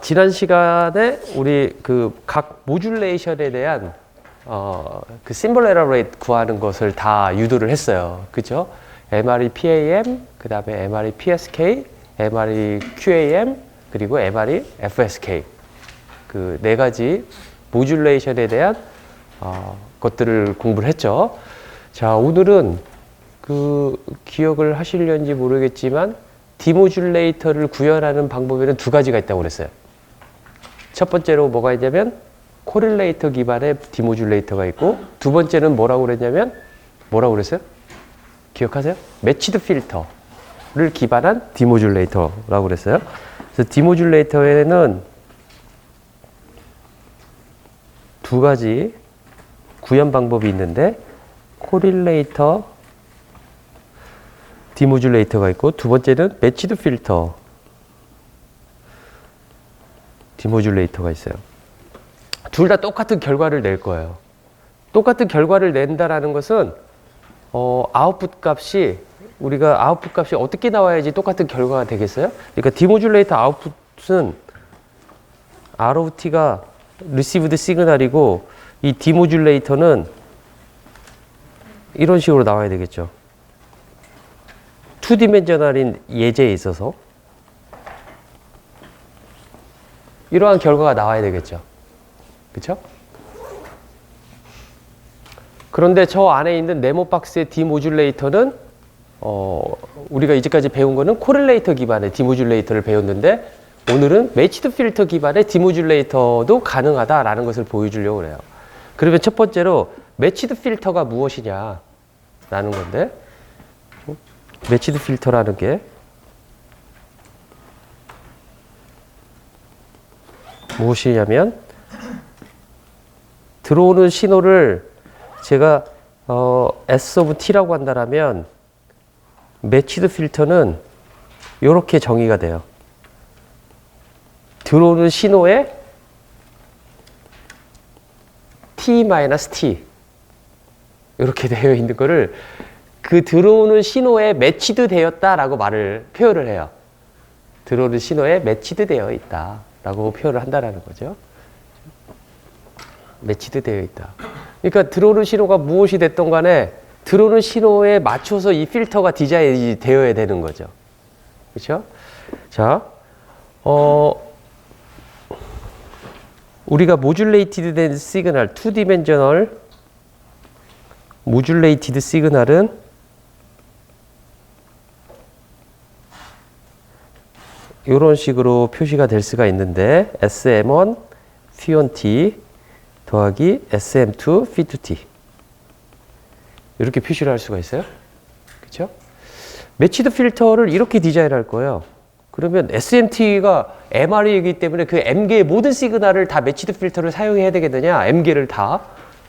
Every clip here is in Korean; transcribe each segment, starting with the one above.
지난 시간에 우리 그 각 모듈레이션에 대한 그 심볼 에러 레이트 구하는 것을 다 유도를 했어요. 그죠? MRE PAM, 그 다음에 MRE PSK, MRE QAM, 그리고 MRE FSK. 그 네 가지 모듈레이션에 대한 것들을 공부를 했죠. 자, 오늘은 그 기억을 하시려는지 모르겠지만 디모듈레이터를 구현하는 방법에는 두 가지가 있다고 그랬어요. 첫 번째로 뭐가 있냐면 코릴레이터 기반의 디모듈레이터가 있고, 두 번째는 뭐라고 그랬냐면 뭐라고 그랬어요? 기억하세요? 매치드 필터를 기반한 디모듈레이터라고 그랬어요. 그래서 디모듈레이터에는 두 가지 구현 방법이 있는데 코릴레이터 디모듈레이터가 있고, 두 번째는 매치드 필터 디모듈레이터가 있어요. 둘 다 똑같은 결과를 낼 거예요. 똑같은 결과를 낸다라는 것은 아웃풋 값이 우리가 아웃풋 값이 어떻게 나와야지 똑같은 결과가 되겠어요? 그러니까 디모듈레이터 아웃풋은 ROT가 received 시그널이고, 이 디모듈레이터는 이런 식으로 나와야 되겠죠. 2디멘셔널인 예제에 있어서 이러한 결과가 나와야 되겠죠. 그렇죠? 그런데 저 안에 있는 네모 박스의 디모듈레이터는 우리가 이제까지 배운 거는 코릴레이터 기반의 디모듈레이터를 배웠는데, 오늘은 매치드 필터 기반의 디모듈레이터도 가능하다라는 것을 보여주려고 그래요. 그러면 첫 번째로 매치드 필터가 무엇이냐라는 건데, 매치드 필터라는 게 무엇이냐면, 들어오는 신호를 제가 S of T라고 한다면 매치드 필터는 이렇게 정의가 돼요. 들어오는 신호에 T-T 이렇게 되어 있는 거를 그 들어오는 신호에 매치드 되었다라고 표현을 해요. 들어오는 신호에 매치드 되어 있다라고 표현을 한다라는 거죠. 매치드 되어 있다. 그러니까 들어오는 신호가 무엇이 됐던 간에 들어오는 신호에 맞춰서 이 필터가 디자인이 되어야 되는 거죠. 그렇죠? 자, 우리가 모듈레이티드 된 시그널, 2디멘셔널 모듈레이티드 시그널은 이런 식으로 표시가 될 수가 있는데, SM1 P1T 더하기 SM2 P2T 이렇게 표시를 할 수가 있어요. 그렇죠? 매치드 필터를 이렇게 디자인할 거예요. 그러면 SMT가 MR이기 때문에 그 M개의 모든 시그널을 다 매치드 필터를 사용해야 되겠느냐? M개를 다.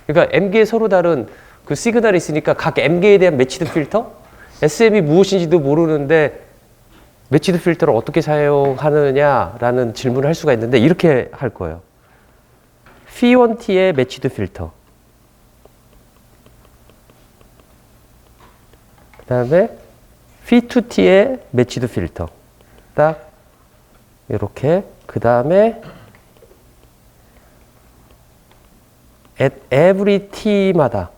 그러니까 M개의 서로 다른 그 시그널이 있으니까 각 M개에 대한 매치드 필터? SM이 무엇인지도 모르는데 매치드 필터를 어떻게 사용하느냐라는 질문을 할 수가 있는데, 이렇게 할 거예요. P1T의 매치드 필터. 그 다음에 P2T의 매치드 필터. 딱 이렇게. 그 다음에 at every t마다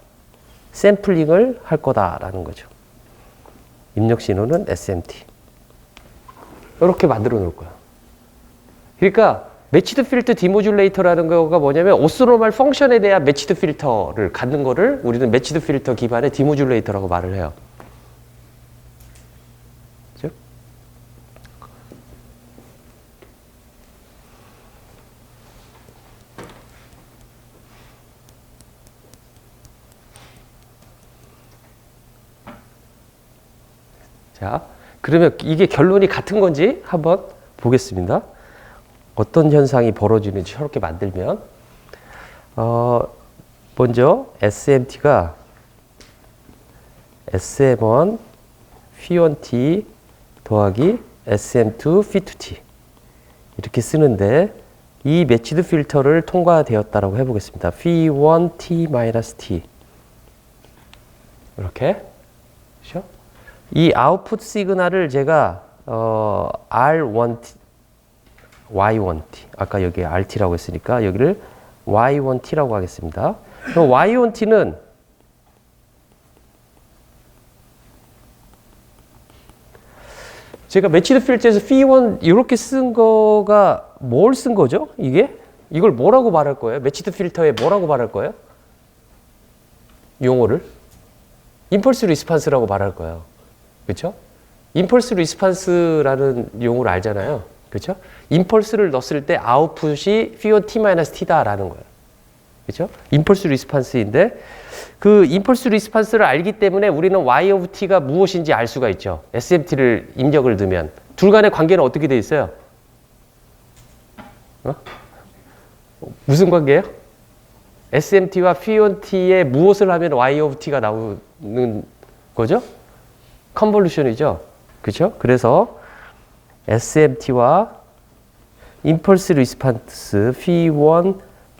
샘플링을 할 거다라는 거죠. 입력 신호는 SMT. 이렇게 만들어 놓을 거야. 그러니까 매치드 필터 디모듈레이터라는 거가 뭐냐면 오스노멀 펑션에 대한 매치드 필터를 갖는 거를 우리는 매치드 필터 기반의 디모듈레이터라고 말을 해요. 그죠? 자, 그러면 이게 결론이 같은 건지 한번 보겠습니다. 어떤 현상이 벌어지는지 저렇게 만들면, 먼저 SMT가 SM1 P1T 더하기 SM2 P2T 이렇게 쓰는데, 이 매치드 필터를 통과되었다라고 해보겠습니다. P1T-T 이렇게. 그렇죠? 이 아웃풋 시그널을 제가 R1 y1t. 아까 여기 rt라고 했으니까 여기를 y1t라고 하겠습니다. 그럼 y1t는 제가 매치드 필터에서 phi1 이렇게 쓴 거가 뭘 쓴 거죠? 이걸 뭐라고 말할 거예요? 매치드 필터에 뭐라고 말할 거예요? 용어를? 임펄스 리스판스라고 말할 거예요. 그렇죠? 임펄스 리스판스라는 용어를 알잖아요. 그렇죠? 임펄스를 넣었을 때 아웃풋이 phi1 t-t다라는 거예요. 그렇죠? 임펄스 리스판스인데 그 임펄스 리스판스를 알기 때문에 우리는 y of t가 무엇인지 알 수가 있죠. SMT를 입력을 넣으면 둘 간의 관계는 어떻게 돼 있어요? 무슨 관계예요? SMT와 phi1 t에 무엇을 하면 y of t가 나오는 거죠? 컨볼루션이죠. 그렇죠? 그래서 SMT와 임펄스 리스판스 phi1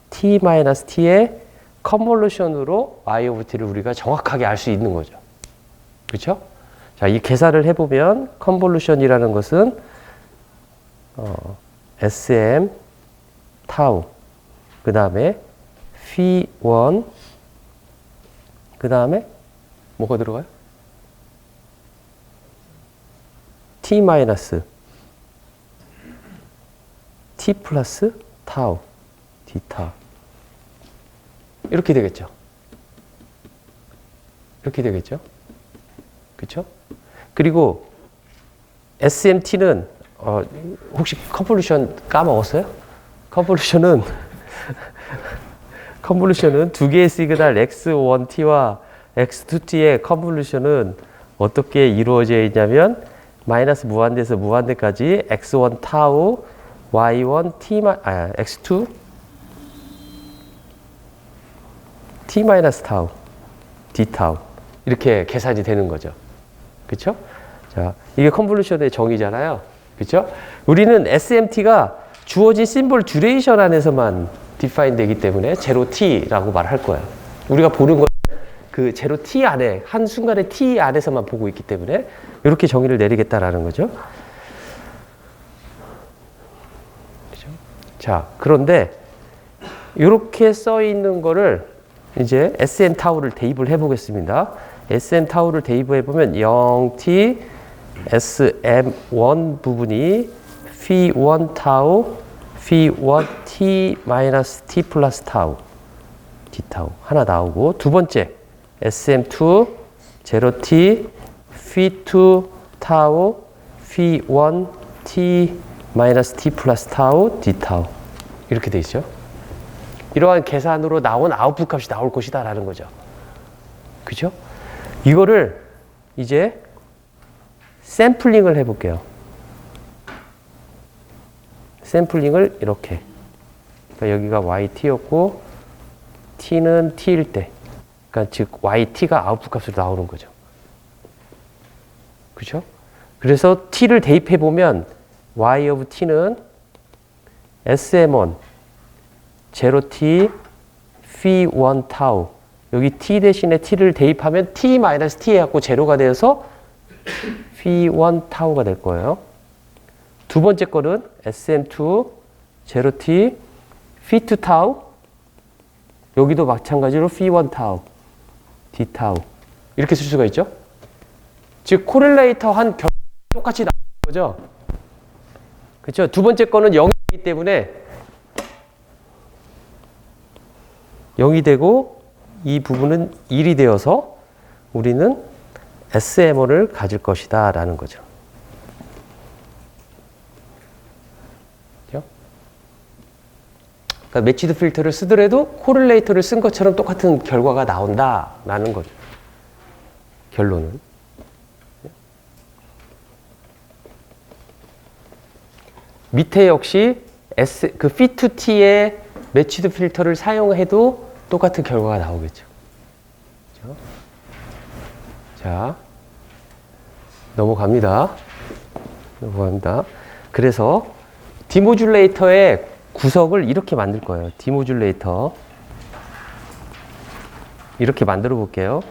t-t의 컨볼루션으로 y of t를 우리가 정확하게 알 수 있는 거죠. 그렇죠? 자, 이 계산을 해보면 컨볼루션이라는 것은 SM 타우 그 다음에 phi1 그 다음에 뭐가 들어가요? t 마이너스 t 플러스 타우 d 타우 이렇게 되겠죠. 이렇게 되겠죠. 그렇죠? 그리고 SMT는 혹시 컨볼루션 까먹었어요? 컨볼루션은 두 개의 시그널 x1t와 x2t의 컨볼루션은 어떻게 이루어져 있냐면 마이너스 무한대에서 무한대까지 x1 타우 y1 x2 t 마이너스 타우 d 타우 이렇게 계산이 되는 거죠. 그렇죠? 자, 이게 컨볼루션의 정의잖아요. 그렇죠? 우리는 SMT가 주어진 심볼 듀레이션 안에서만 디파인 되기 때문에 제로 t라고 말할 거예요. 우리가 보는 건 그 제로 t 안에 한 순간의 t 안에서만 보고 있기 때문에 이렇게 정의를 내리겠다라는 거죠. 그렇죠? 자, 그런데 이렇게 써 있는 거를 이제 SM 타우를 대입을 해 보겠습니다. SM 타우를 대입해 보면 0t SM1 부분이 phi1 타우 phi1 t 마이너스 t 플러스 타우 d 타우 하나 나오고 두 번째 SM2 0t phi2 타우 phi1 t 마이너스 t 플러스 타우 d 타우 이렇게 돼 있죠. 이러한 계산으로 나온 아웃풋 값이 나올 것이다 라는 거죠. 그죠? 이거를 이제 샘플링을 해볼게요. 샘플링을 이렇게. 그러니까 여기가 yt였고 t는 t일 때. 그러니까 즉 yt가 아웃풋 값으로 나오는 거죠. 그죠? 그래서 t를 대입해보면 y of t는 SM1 0t phi1 타우 여기 t 대신에 t를 대입하면 t 마이너스 t 해갖고 제로가 되어서 phi1 타우가 될 거예요. 두 번째 거는 SM2 0t phi2 타우 여기도 마찬가지로 phi1 타우 d 타우 이렇게 쓸 수가 있죠. 즉 코렐레이터 한 결과 똑같이 나오는 거죠. 그렇죠? 두 번째 거는 0이기 때문에 0이 되고 이 부분은 1이 되어서 우리는 SM1을 가질 것이다 라는 거죠. 그렇죠? 그러니까 매치드 필터를 쓰더라도 코릴레이터를 쓴 것처럼 똑같은 결과가 나온다 라는 거죠. 결론은. 밑에 역시 그 phi2t의 매치드 필터를 사용해도 똑같은 결과가 나오겠죠. 그렇죠? 자, 넘어갑니다. 그래서 디모듈레이터의 구석을 이렇게 만들 거예요. 디모듈레이터. 이렇게 만들어 볼게요.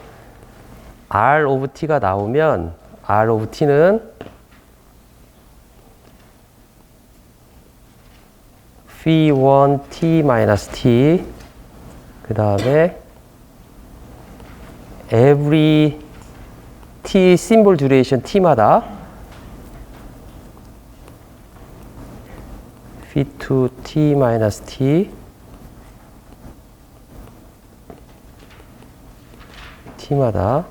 R of t가 나오면 R of t는 phi1 t 마이너스 t 그 다음에 every t symbol duration t마다 phi2 t 마이너스 t t마다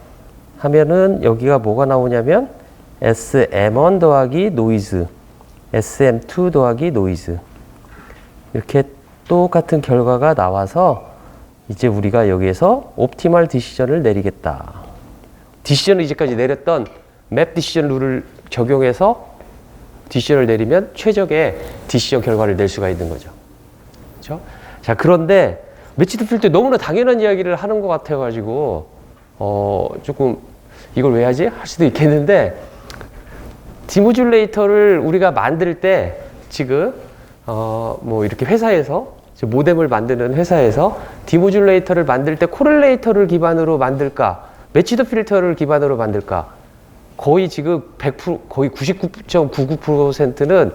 하면은 여기가 뭐가 나오냐면 SM1 더하기 노이즈 SM2 더하기 노이즈 이렇게 똑같은 결과가 나와서 이제 우리가 여기에서 옵티멀 디시전을 내리겠다. 디시전을 이제까지 내렸던 맵 디시전 룰을 적용해서 디시전을 내리면 최적의 디시전 결과를 낼 수가 있는 거죠. 그렇죠? 자, 그런데 매치드 필터 너무나 당연한 이야기를 하는 것 같아가지고 조금 이걸 왜 하지? 할 수도 있겠는데 디모듈레이터를 우리가 만들 때 지금 뭐 이렇게 회사에서 모뎀을 만드는 회사에서 디모듈레이터를 만들 때 코렐레이터를 기반으로 만들까 매치드 필터를 기반으로 만들까 거의 지금 100% 거의 99.99%는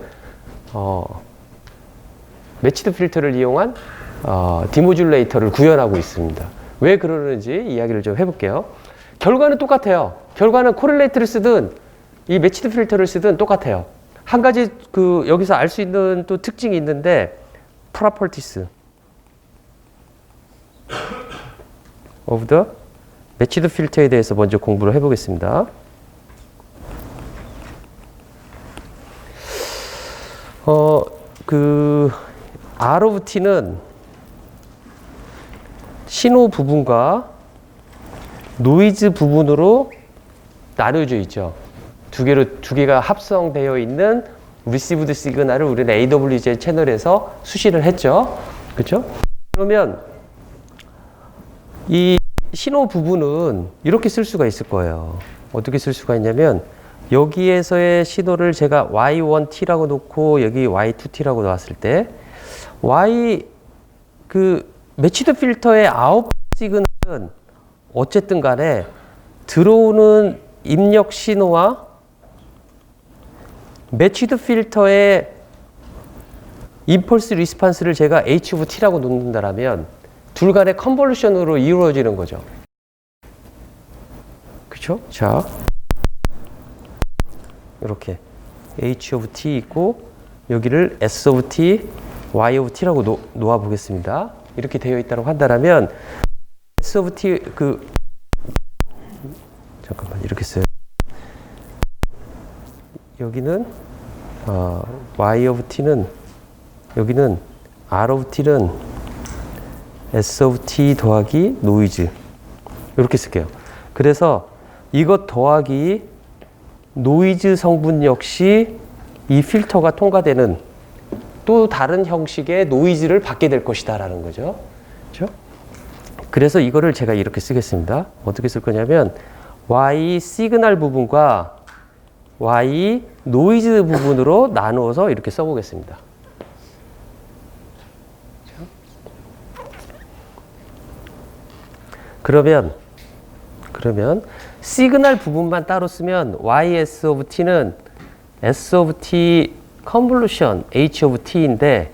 매치드 필터를 이용한 디모듈레이터를 구현하고 있습니다. 왜 그러는지 이야기를 좀 해볼게요. 결과는 똑같아요. 결과는 코렐레이터를 쓰든 이 매치드 필터를 쓰든 똑같아요. 한 가지 여기서 알 수 있는 또 특징이 있는데 properties of the 매치드 필터에 대해서 먼저 공부를 해보겠습니다. R of T는 신호 부분과 노이즈 부분으로 나눠져 있죠. 두 개가 합성되어 있는 received 시그널을 우리는 AWJ 채널에서 수시를 했죠. 그렇죠? 그러면 이 신호 부분은 이렇게 쓸 수가 있을 거예요. 어떻게 쓸 수가 있냐면 여기에서의 신호를 제가 Y1T라고 놓고 여기 Y2T라고 놓았을 때 매치드 필터의 아웃 시그널은 어쨌든 간에 들어오는 입력 신호와 매치드 필터의 임펄스 리스판스를 제가 H of T라고 놓는다라면 둘 간의 컨볼루션으로 이루어지는 거죠. 그렇죠? 자, 이렇게 H of T 있고 여기를 S of T, Y of T라고 놓아 보겠습니다. 이렇게 되어 있다고 한다면 S of T 잠깐만 이렇게 써요. 여기는 Y of T는 여기는 R of T는 S of T 더하기 노이즈 이렇게 쓸게요. 그래서 이것 더하기 노이즈 성분 역시 이 필터가 통과되는 또 다른 형식의 노이즈를 받게 될 것이다 라는 거죠. 그렇죠? 그래서 이거를 제가 이렇게 쓰겠습니다. 어떻게 쓸 거냐면 Y 시그널 부분과 Y 노이즈 부분으로 나누어서 이렇게 써보겠습니다. 그러면 시그널 부분만 따로 쓰면 YS of T는 S of T 컨볼루션 H of T인데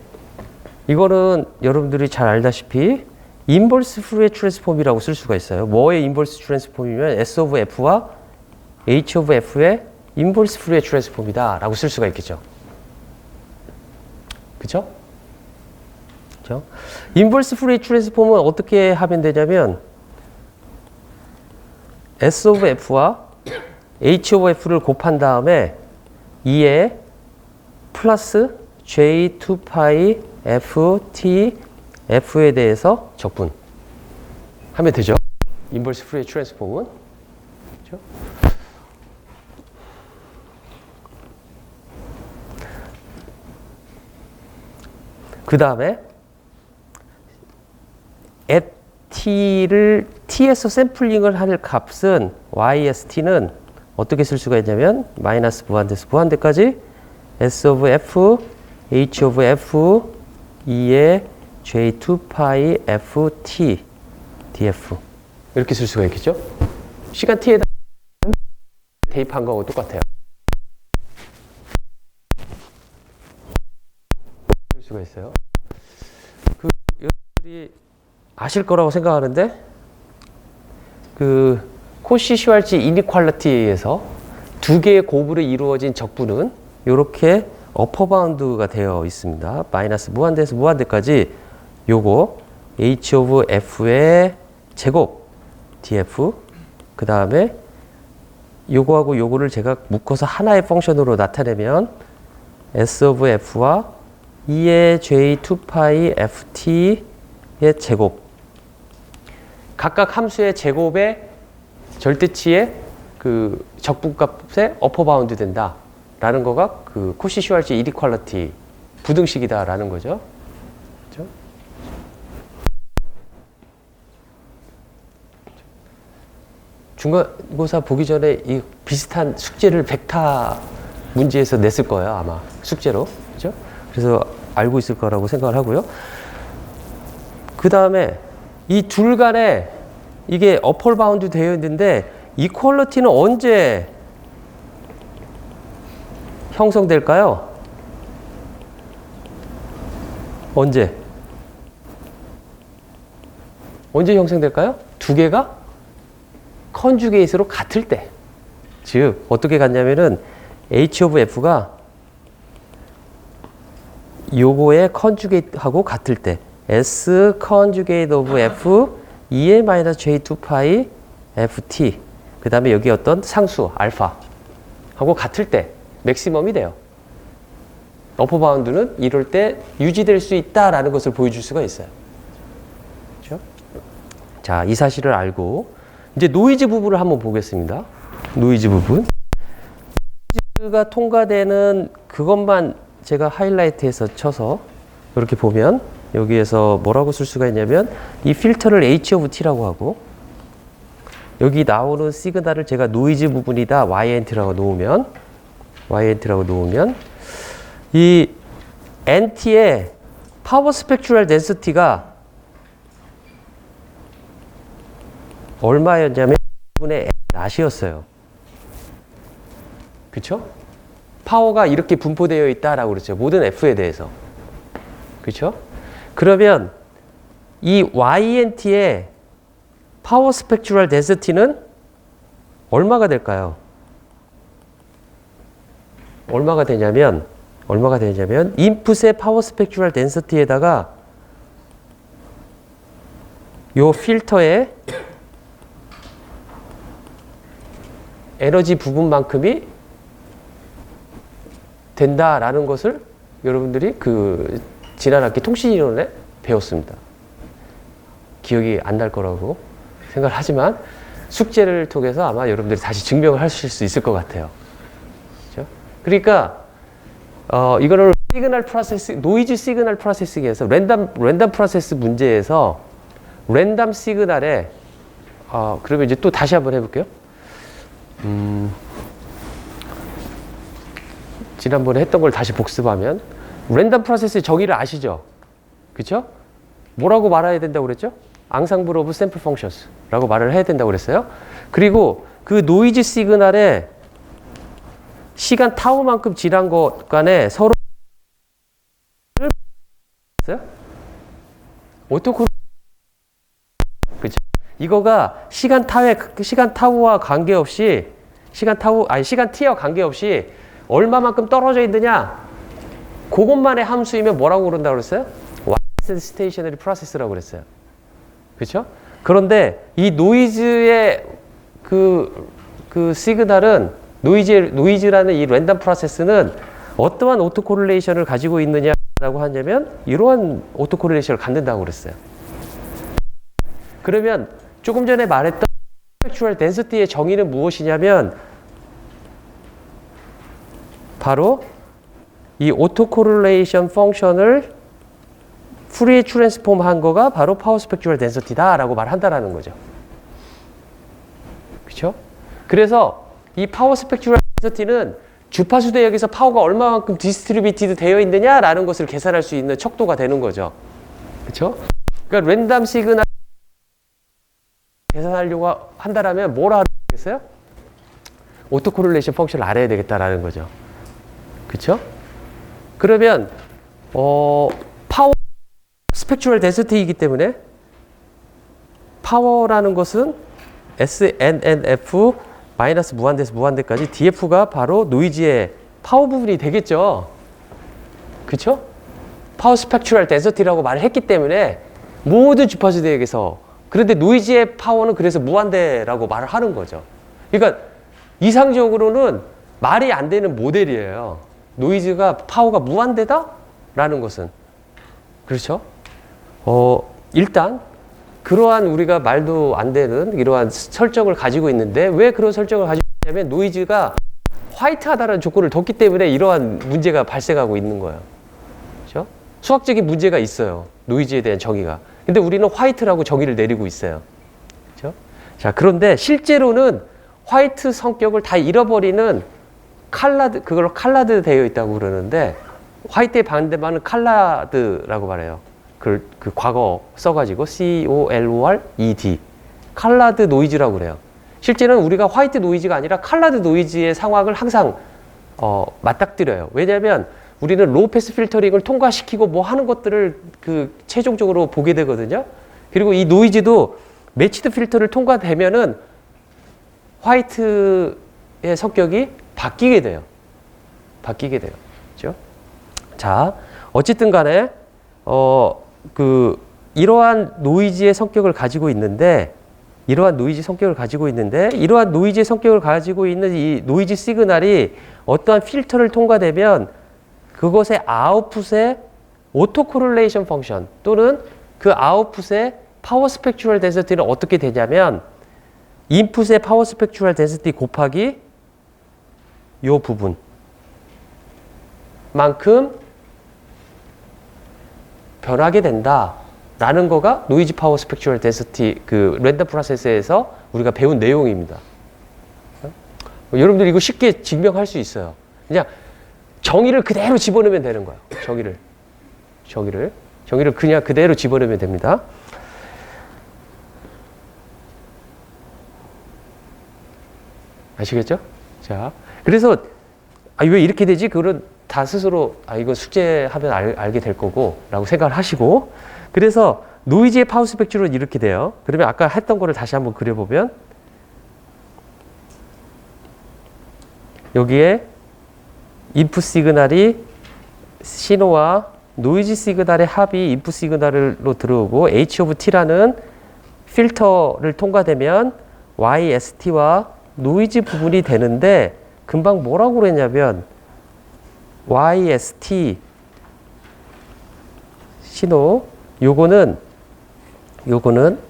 이거는 여러분들이 잘 알다시피 인버스 푸리에 트랜스폼이라고 쓸 수가 있어요. 뭐의 인버스 트랜스폼이면 S of F와 H of F의 인버스 푸리에 트랜스폼이다 라고 쓸 수가 있겠죠. 그쵸? 그쵸? 인버스 푸리에 트랜스폼은 어떻게 하면 되냐면 S of F와 H of F를 곱한 다음에 2에 플러스 J2파이 FT F에 대해서 적분 하면 되죠. 인버스 푸리에 트랜스폼은. 그렇죠? 그 다음에 at T에서 샘플링을 할 값은 YST는 어떻게 쓸 수가 있냐면 마이너스 무한대에서 무한대까지 S of F, H of F, 2의 J2파이 FT, DF 이렇게 쓸 수가 있겠죠? 시간 T에다 대입한 거하고 똑같아요. 쓸 수가 있어요. 아실 거라고 생각하는데 그 코시-슈왈츠 이니퀄리티에서 두 개의 곱으로 이루어진 적분은 이렇게 어퍼 바운드가 되어 있습니다. 마이너스 무한대에서 무한대까지 요거 h of f의 제곱 df 그 다음에 요거하고 요거를 제가 묶어서 하나의 펑션으로 나타내면 s of f와 2의 j2파이 ft의 제곱 각각 함수의 제곱의 절대치의 그 적분값의 어퍼 바운드 된다 라는 거가 그 코시-슈왈츠 이니퀄리티 부등식이다 라는 거죠. 그렇죠? 중간고사 보기 전에 이 비슷한 숙제를 벡터 문제에서 냈을 거예요 아마 숙제로. 그렇죠? 그래서 알고 있을 거라고 생각을 하고요. 그 다음에 이 둘 간에 이게 어퍼 바운드 되어 있는데 이퀄리티는 언제 형성될까요? 언제 형성될까요? 두 개가 컨주게이트로 같을 때. 즉 어떻게 같냐면은 h of f가 요거의 컨주게이트하고 같을 때 s conjugate of f 2의 마이너스 j2파이 ft 그 다음에 여기 어떤 상수 알파 하고 같을 때 맥시멈이 돼요. 어퍼 바운드는 이럴 때 유지될 수 있다라는 것을 보여줄 수가 있어요. 그렇죠? 자, 이 사실을 알고 이제 노이즈 부분을 한번 보겠습니다. 노이즈 부분. 노이즈가 통과되는 그것만 제가 하이라이트해서 쳐서 이렇게 보면 여기에서 뭐라고 쓸 수가 있냐면 이 필터를 H of T라고 하고 여기 나오는 시그널을 제가 노이즈 부분이다 YNT라고 놓으면 이 NT의 파워 스펙트럴 덴시티가 얼마였냐면 1분의 N이었어요. 그쵸? 파워가 이렇게 분포되어 있다라고 그랬죠. 모든 F에 대해서. 그쵸? 그러면 이 YNT의 파워 스펙트럴 덴시티는 얼마가 될까요? 얼마가 되냐면 인풋의 파워 스펙트럴 덴시티에다가 요 필터의 에너지 부분만큼이 된다라는 것을 여러분들이 그 지난 학기 통신이론에 배웠습니다. 기억이 안 날 거라고 생각을 하지만 숙제를 통해서 아마 여러분들이 다시 증명을 하실 수 있을 것 같아요. 그렇죠? 그러니까 이거를 시그널 프로세스, 노이즈 시그널 프로세싱에서 랜덤 프로세스 문제에서 랜덤 시그널에 그러면 이제 또 다시 한번 해볼게요. 지난번에 했던 걸 다시 복습하면 랜덤 프로세스의 정의를 아시죠? 그렇죠? 뭐라고 말해야 된다고 그랬죠? 앙상블 오브 샘플 펑션스라고 말을 해야 된다고 그랬어요. 그리고 그 노이즈 시그널에 시간 타우만큼 지난 것 간에 서로 오토콜 그렇죠? 이거가 시간 타우와 관계없이 시간 t와 관계없이 얼마만큼 떨어져 있느냐 그것만의 함수이면 뭐라고 그런다고 그랬어요? 스테이셔너리 프로세스라고 그랬어요. 그렇죠? 그런데 이 노이즈의 그 시그널은 노이즈라는 이 랜덤 프로세스는 어떠한 오토코릴레이션을 가지고 있느냐라고 하냐면 이러한 오토코릴레이션을 갖는다고 그랬어요. 그러면 조금 전에 말했던 스펙트럴 덴시티의 정의는 무엇이냐면 바로 이 오토코릴레이션 펑션을 푸리에 트랜스폼 한 거가 바로 파워 스펙트럴 덴시티다라고 말한다라는 거죠. 그렇죠? 그래서 이 파워 스펙트럴 덴시티는 주파수 대역에서 파워가 얼마만큼 디스트리뷰티드 되어 있느냐라는 것을 계산할 수 있는 척도가 되는 거죠. 그렇죠? 그러니까 랜덤 시그널 계산하려고 한다라면 뭘 알아야겠어요? 오토코릴레이션 펑션을 알아야 되겠다라는 거죠. 그렇죠? 그러면 파워 스펙트럴 덴시티이기 때문에 파워라는 것은 SNNF 마이너스 무한대에서 무한대까지 DF가 바로 노이즈의 파워 부분이 되겠죠. 그쵸? 파워 스펙트럴 덴시티라고 말을 했기 때문에 모든 주파수 대역에서 그런데 노이즈의 파워는 그래서 무한대라고 말을 하는 거죠. 그러니까 이상적으로는 말이 안 되는 모델이에요. 노이즈가 파워가 무한대다? 라는 것은. 그렇죠? 일단 그러한 우리가 말도 안 되는 이러한 설정을 가지고 있는데 왜 그런 설정을 가지고 있냐면 노이즈가 화이트하다는 조건을 뒀기 때문에 이러한 문제가 발생하고 있는 거예요. 그렇죠? 수학적인 문제가 있어요. 노이즈에 대한 정의가. 근데 우리는 화이트라고 정의를 내리고 있어요. 그렇죠? 자, 그런데 실제로는 화이트 성격을 다 잃어버리는 칼라드, 그걸 칼라드 되어 있다고 그러는데 화이트의 반대말은 칼라드라고 말해요. 그 과거 써가지고 COLORED 칼라드 노이즈라고 그래요. 실제는 우리가 화이트 노이즈가 아니라 칼라드 노이즈의 상황을 항상 맞닥뜨려요. 왜냐하면 우리는 로우 패스 필터링을 통과시키고 뭐 하는 것들을 최종적으로 보게 되거든요. 그리고 이 노이즈도 매치드 필터를 통과되면은 화이트의 성격이 바뀌게 돼요. 그렇죠? 자, 어쨌든 간에 이러한 노이즈의 성격을 가지고 있는데 이러한 노이즈의 성격을 가지고 있는 이 노이즈 시그널이 어떠한 필터를 통과되면 그것의 아웃풋의 오토 코릴레이션 펑션 또는 그 아웃풋의 파워 스펙트럴 덴시티는 어떻게 되냐면 인풋의 파워 스펙트럴 덴시티 곱하기 요 부분만큼 변하게 된다라는 거가 노이즈 파워 스펙트럴 덴시티 랜덤 프로세스에서 우리가 배운 내용입니다. 여러분들 이거 쉽게 증명할 수 있어요. 그냥 정의를 그대로 집어넣으면 되는 거예요. 정의를 그냥 그대로 집어넣으면 됩니다. 아시겠죠? 자, 그래서 왜 이렇게 되지? 그거는 다 스스로 이거 숙제하면 알게 될 거고 라고 생각을 하시고 그래서 노이즈의 파워 스펙트럴은 이렇게 돼요. 그러면 아까 했던 거를 다시 한번 그려보면 여기에 인풋 시그널이 신호와 노이즈 시그널의 합이 인풋 시그널로 들어오고 H of T라는 필터를 통과되면 YST와 노이즈 부분이 되는데 금방 뭐라고 그랬냐면 YST 신호 요거는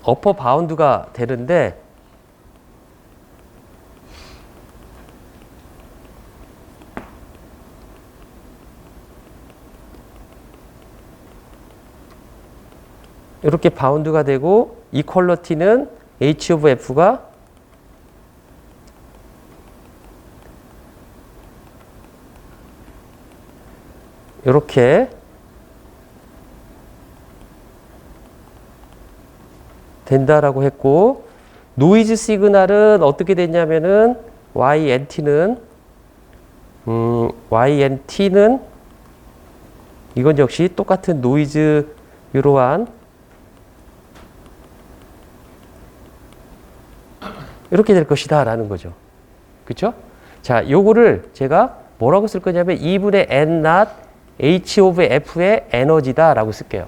어퍼 바운드가 되는데 이렇게 바운드가 되고 이퀄러티는 H of F가 이렇게 된다라고 했고 노이즈 시그널은 어떻게 됐냐면은 YNT는 이건 역시 똑같은 노이즈 이러한 이렇게 될 것이다 라는 거죠. 그쵸? 자, 요거를 제가 뭐라고 쓸 거냐면 2분의 N not H of F의 에너지다 라고 쓸게요.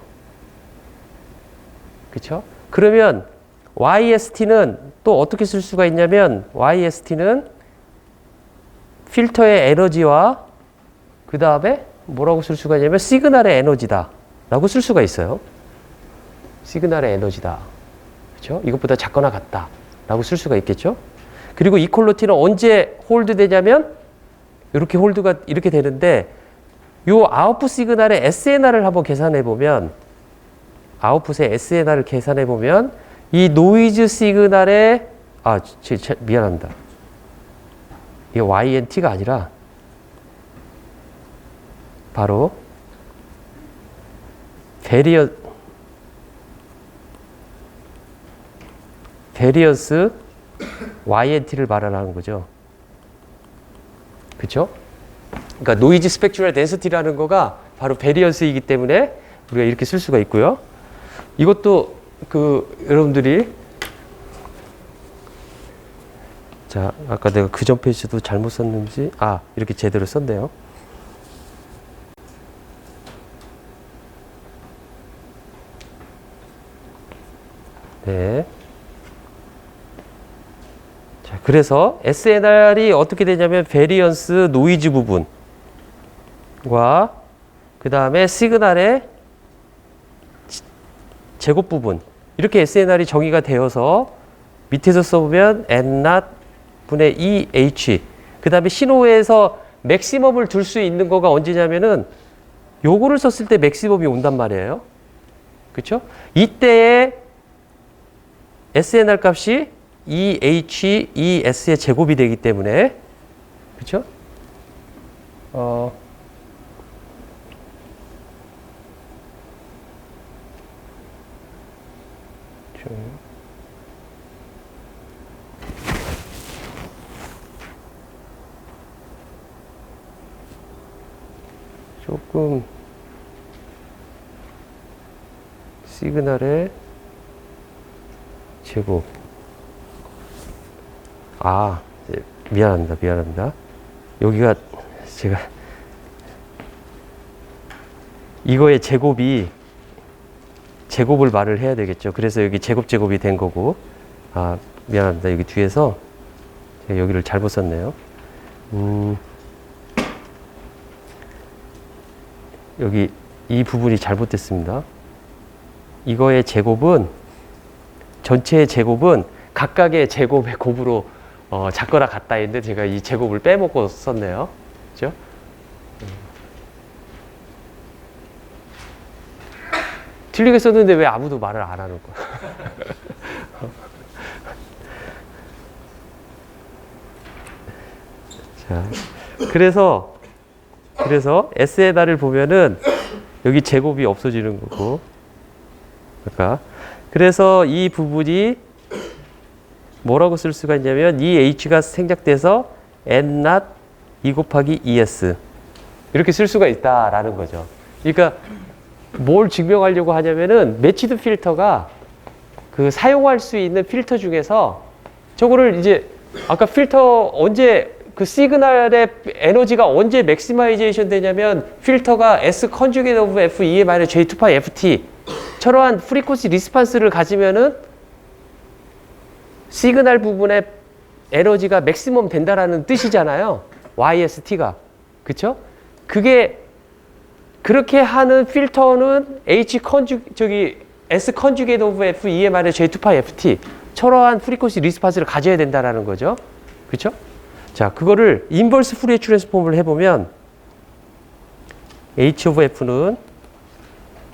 그쵸? 그러면 YST는 또 어떻게 쓸 수가 있냐면 YST는 필터의 에너지와 그 다음에 뭐라고 쓸 수가 있냐면 시그널의 에너지다 라고 쓸 수가 있어요. 시그널의 에너지다. 그쵸? 이것보다 작거나 같다 라고 쓸 수가 있겠죠? 그리고 이퀄러티는 언제 홀드 되냐면 이렇게 홀드가 이렇게 되는데 요 아웃풋 시그널의 SNR을 한번 계산해 보면 아웃풋의 SNR을 계산해 보면 이 노이즈 시그널의 미안합니다. 이게 YNT가 아니라 바로 베리언스 YNT를 말하는 거죠. 그렇죠? 그러니까 노이즈 스펙트럴 덴시티라는 거가 바로 베리언스이기 때문에 우리가 이렇게 쓸 수가 있고요. 이것도 여러분들이 자, 아까 내가 그 전 페이지도 잘못 썼는지 이렇게 제대로 썼네요. 네. 자, 그래서 SNR이 어떻게 되냐면 베리언스 노이즈 부분과 그 다음에 시그널의 제곱 부분 이렇게 SNR이 정의가 되어서 밑에서 써보면 N0 분의 EH 그 다음에 신호에서 맥시멈을 둘 수 있는 거가 언제냐면은 요거를 썼을 때 맥시멈이 온단 말이에요. 그렇죠? 이때의 SNR 값이 EH, ES의 제곱이 되기 때문에 그렇죠? 조금 시그널의 제곱 미안합니다. 여기가 제가 이거의 제곱을 말을 해야 되겠죠. 그래서 여기 제곱이 된 거고 미안합니다. 여기 뒤에서 제가 여기를 잘못 썼네요. 여기 이 부분이 잘못됐습니다. 이거의 제곱은 전체의 제곱은 각각의 제곱의 곱으로 작거나 같다 했는데 제가 이 제곱을 빼먹고 썼네요. 그죠? 틀리게 썼는데 왜 아무도 말을 안 하는 거야? 자, 그래서 SNR을 보면은 여기 제곱이 없어지는 거고, 아까. 그래서 이 부분이 뭐라고 쓸 수가 있냐면 이 H가 생략돼서 N0 2 곱하기 ES 이렇게 쓸 수가 있다라는 거죠. 그러니까 뭘 증명하려고 하냐면은 매치드 필터가 사용할 수 있는 필터 중에서 저거를 이제 아까 필터 언제 시그널의 에너지가 언제 맥시마이제이션 되냐면 필터가 S 컨주게이트 오브 F E 마이너스 J2파이 FT 저러한 프리퀀시 리스판스를 가지면은 시그널 부분의 에너지가 맥시멈 된다라는 뜻이잖아요. YST가. 그쵸? 그렇게 하는 필터는 S 컨주게이트 오브 F E 마이너스 J2파이 FT 저러한 프리퀀시 리스판스를 가져야 된다라는 거죠. 그쵸? 자, 그거를 인버스 푸리에 트랜스폼을 해보면 H 오브 F는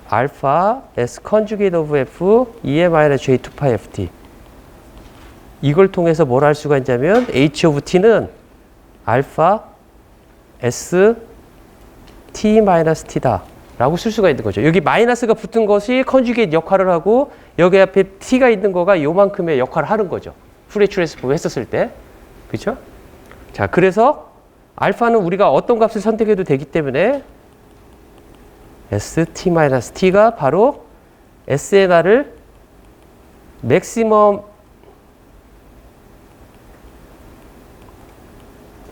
알파 S 컨주게이트 오브 F EM 마이너스 J2 파이 FT 이걸 통해서 뭘 할 수가 있냐면 H 오브 T는 알파 S T 마이너스 T다 라고 쓸 수가 있는 거죠. 여기 마이너스가 붙은 것이 컨주게이트 역할을 하고 여기 앞에 T가 있는 거가 요만큼의 역할을 하는 거죠. 푸리에 트랜스폼 했었을 때. 그렇죠? 자, 그래서 알파는 우리가 어떤 값을 선택해도 되기 때문에 ST-T가 바로 SNR을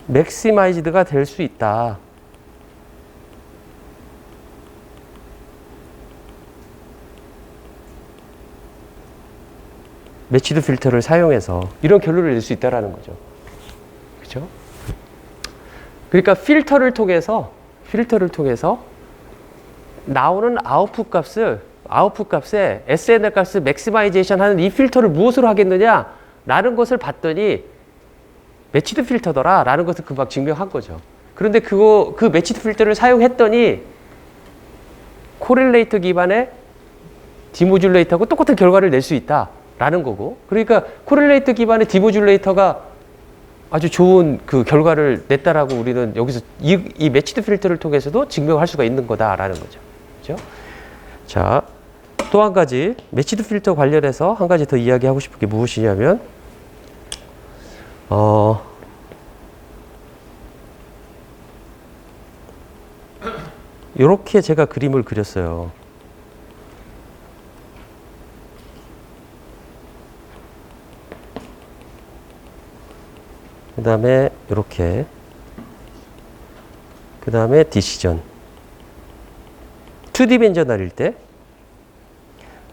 맥시마이즈드가 될 수 있다. 매치드 필터를 사용해서 이런 결론을 낼 수 있다라는 거죠. 그렇죠? 그러니까 필터를 통해서 나오는 아웃풋 값에 SNR 값을 맥시마이제이션 하는 이 필터를 무엇으로 하겠느냐? 라는 것을 봤더니 매치드 필터더라 라는 것을 금방 증명한 거죠. 그런데 그 매치드 필터를 사용했더니 코릴레이터 기반의 디모듈레이터하고 똑같은 결과를 낼 수 있다 라는 거고, 그러니까 코릴레이터 기반의 디모듈레이터가 아주 좋은 결과를 냈다라고 우리는 여기서 이 매치드 필터를 통해서도 증명할 수가 있는 거다라는 거죠. 그렇죠? 자, 또 한 가지 매치드 필터 관련해서 한 가지 더 이야기하고 싶은 게 무엇이냐면 이렇게 제가 그림을 그렸어요. 그 다음에 이렇게, 그 다음에 디시전. 2디멘셔널일 때.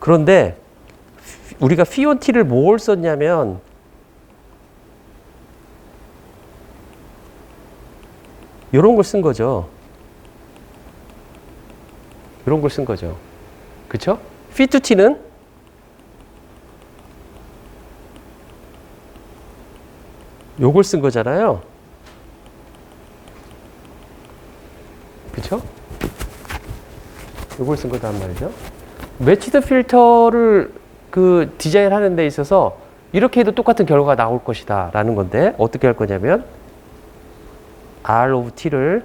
그런데 우리가 pOT를 뭘 썼냐면 이런 걸 쓴 거죠. 이런 걸 쓴 거죠. 그쵸? pT는 요걸 쓴 거잖아요. 그쵸? 요걸 쓴 거단 말이죠. 매치드 필터를 그 디자인 하는 데 있어서 이렇게 해도 똑같은 결과가 나올 것이다 라는 건데, 어떻게 할 거냐면 R of t를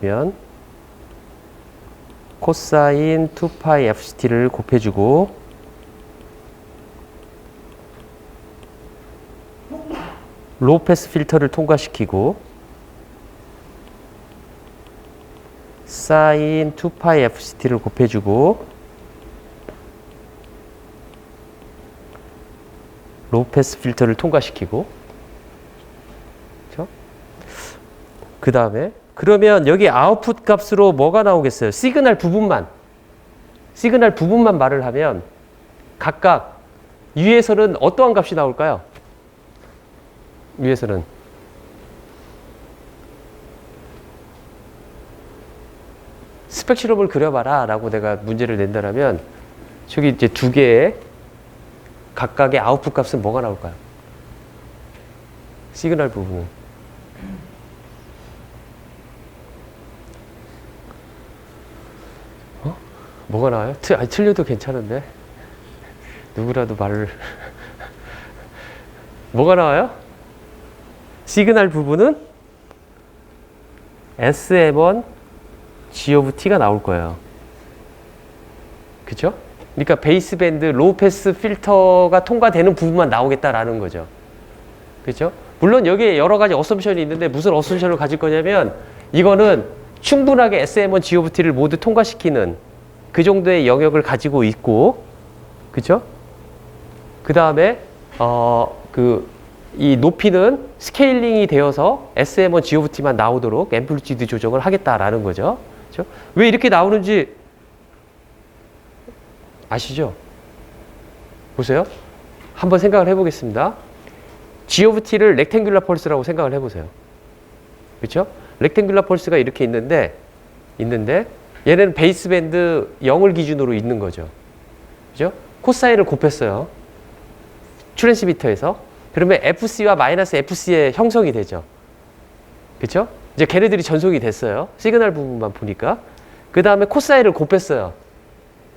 보면 코사인 2파이 FCT를 곱해주고 로우 패스 필터를 통과시키고 사인 2파이 FCT를 곱해주고 로우 패스 필터를 통과시키고, 그렇죠? 그 다음에 그러면 여기 아웃풋 값으로 뭐가 나오겠어요? 시그널 부분만 말을 하면 각각 위에서는 어떠한 값이 나올까요? 위에서는 스펙트럼을 그려봐라 라고 내가 문제를 낸다면 저기 이제 두 개의 각각의 아웃풋 값은 뭐가 나올까요? 시그널 부분은 뭐가 나와요? 아니, 틀려도 괜찮은데 누구라도 말을 뭐가 나와요? 시그널 부분은 SM1 G of T가 나올 거예요. 그쵸? 그러니까 베이스밴드 로우 패스 필터가 통과되는 부분만 나오겠다라는 거죠. 그쵸? 물론 여기에 여러 가지 어썸션이 있는데 무슨 어썸션을 가질 거냐면 이거는 충분하게 SM1 G of T를 모두 통과시키는 그 정도의 영역을 가지고 있고, 그쵸? 그 다음에 이 높이는 스케일링이 되어서 SM1 G of T만 나오도록 앰플리튜드 조정을 하겠다라는 거죠. 그쵸? 왜 이렇게 나오는지 아시죠? 보세요. 한번 생각을 해보겠습니다. G of T를 렉탱귤러 펄스라고 생각을 해보세요. 그렇죠? 렉탱귤러 펄스가 이렇게 있는데 얘는 베이스밴드 0을 기준으로 있는 거죠. 그죠? 코사인을 곱했어요. 트랜스미터에서. 그러면 FC와 마이너스 FC의 형성이 되죠. 그쵸? 이제 걔네들이 전송이 됐어요. 시그널 부분만 보니까. 그 다음에 코사인을 곱했어요.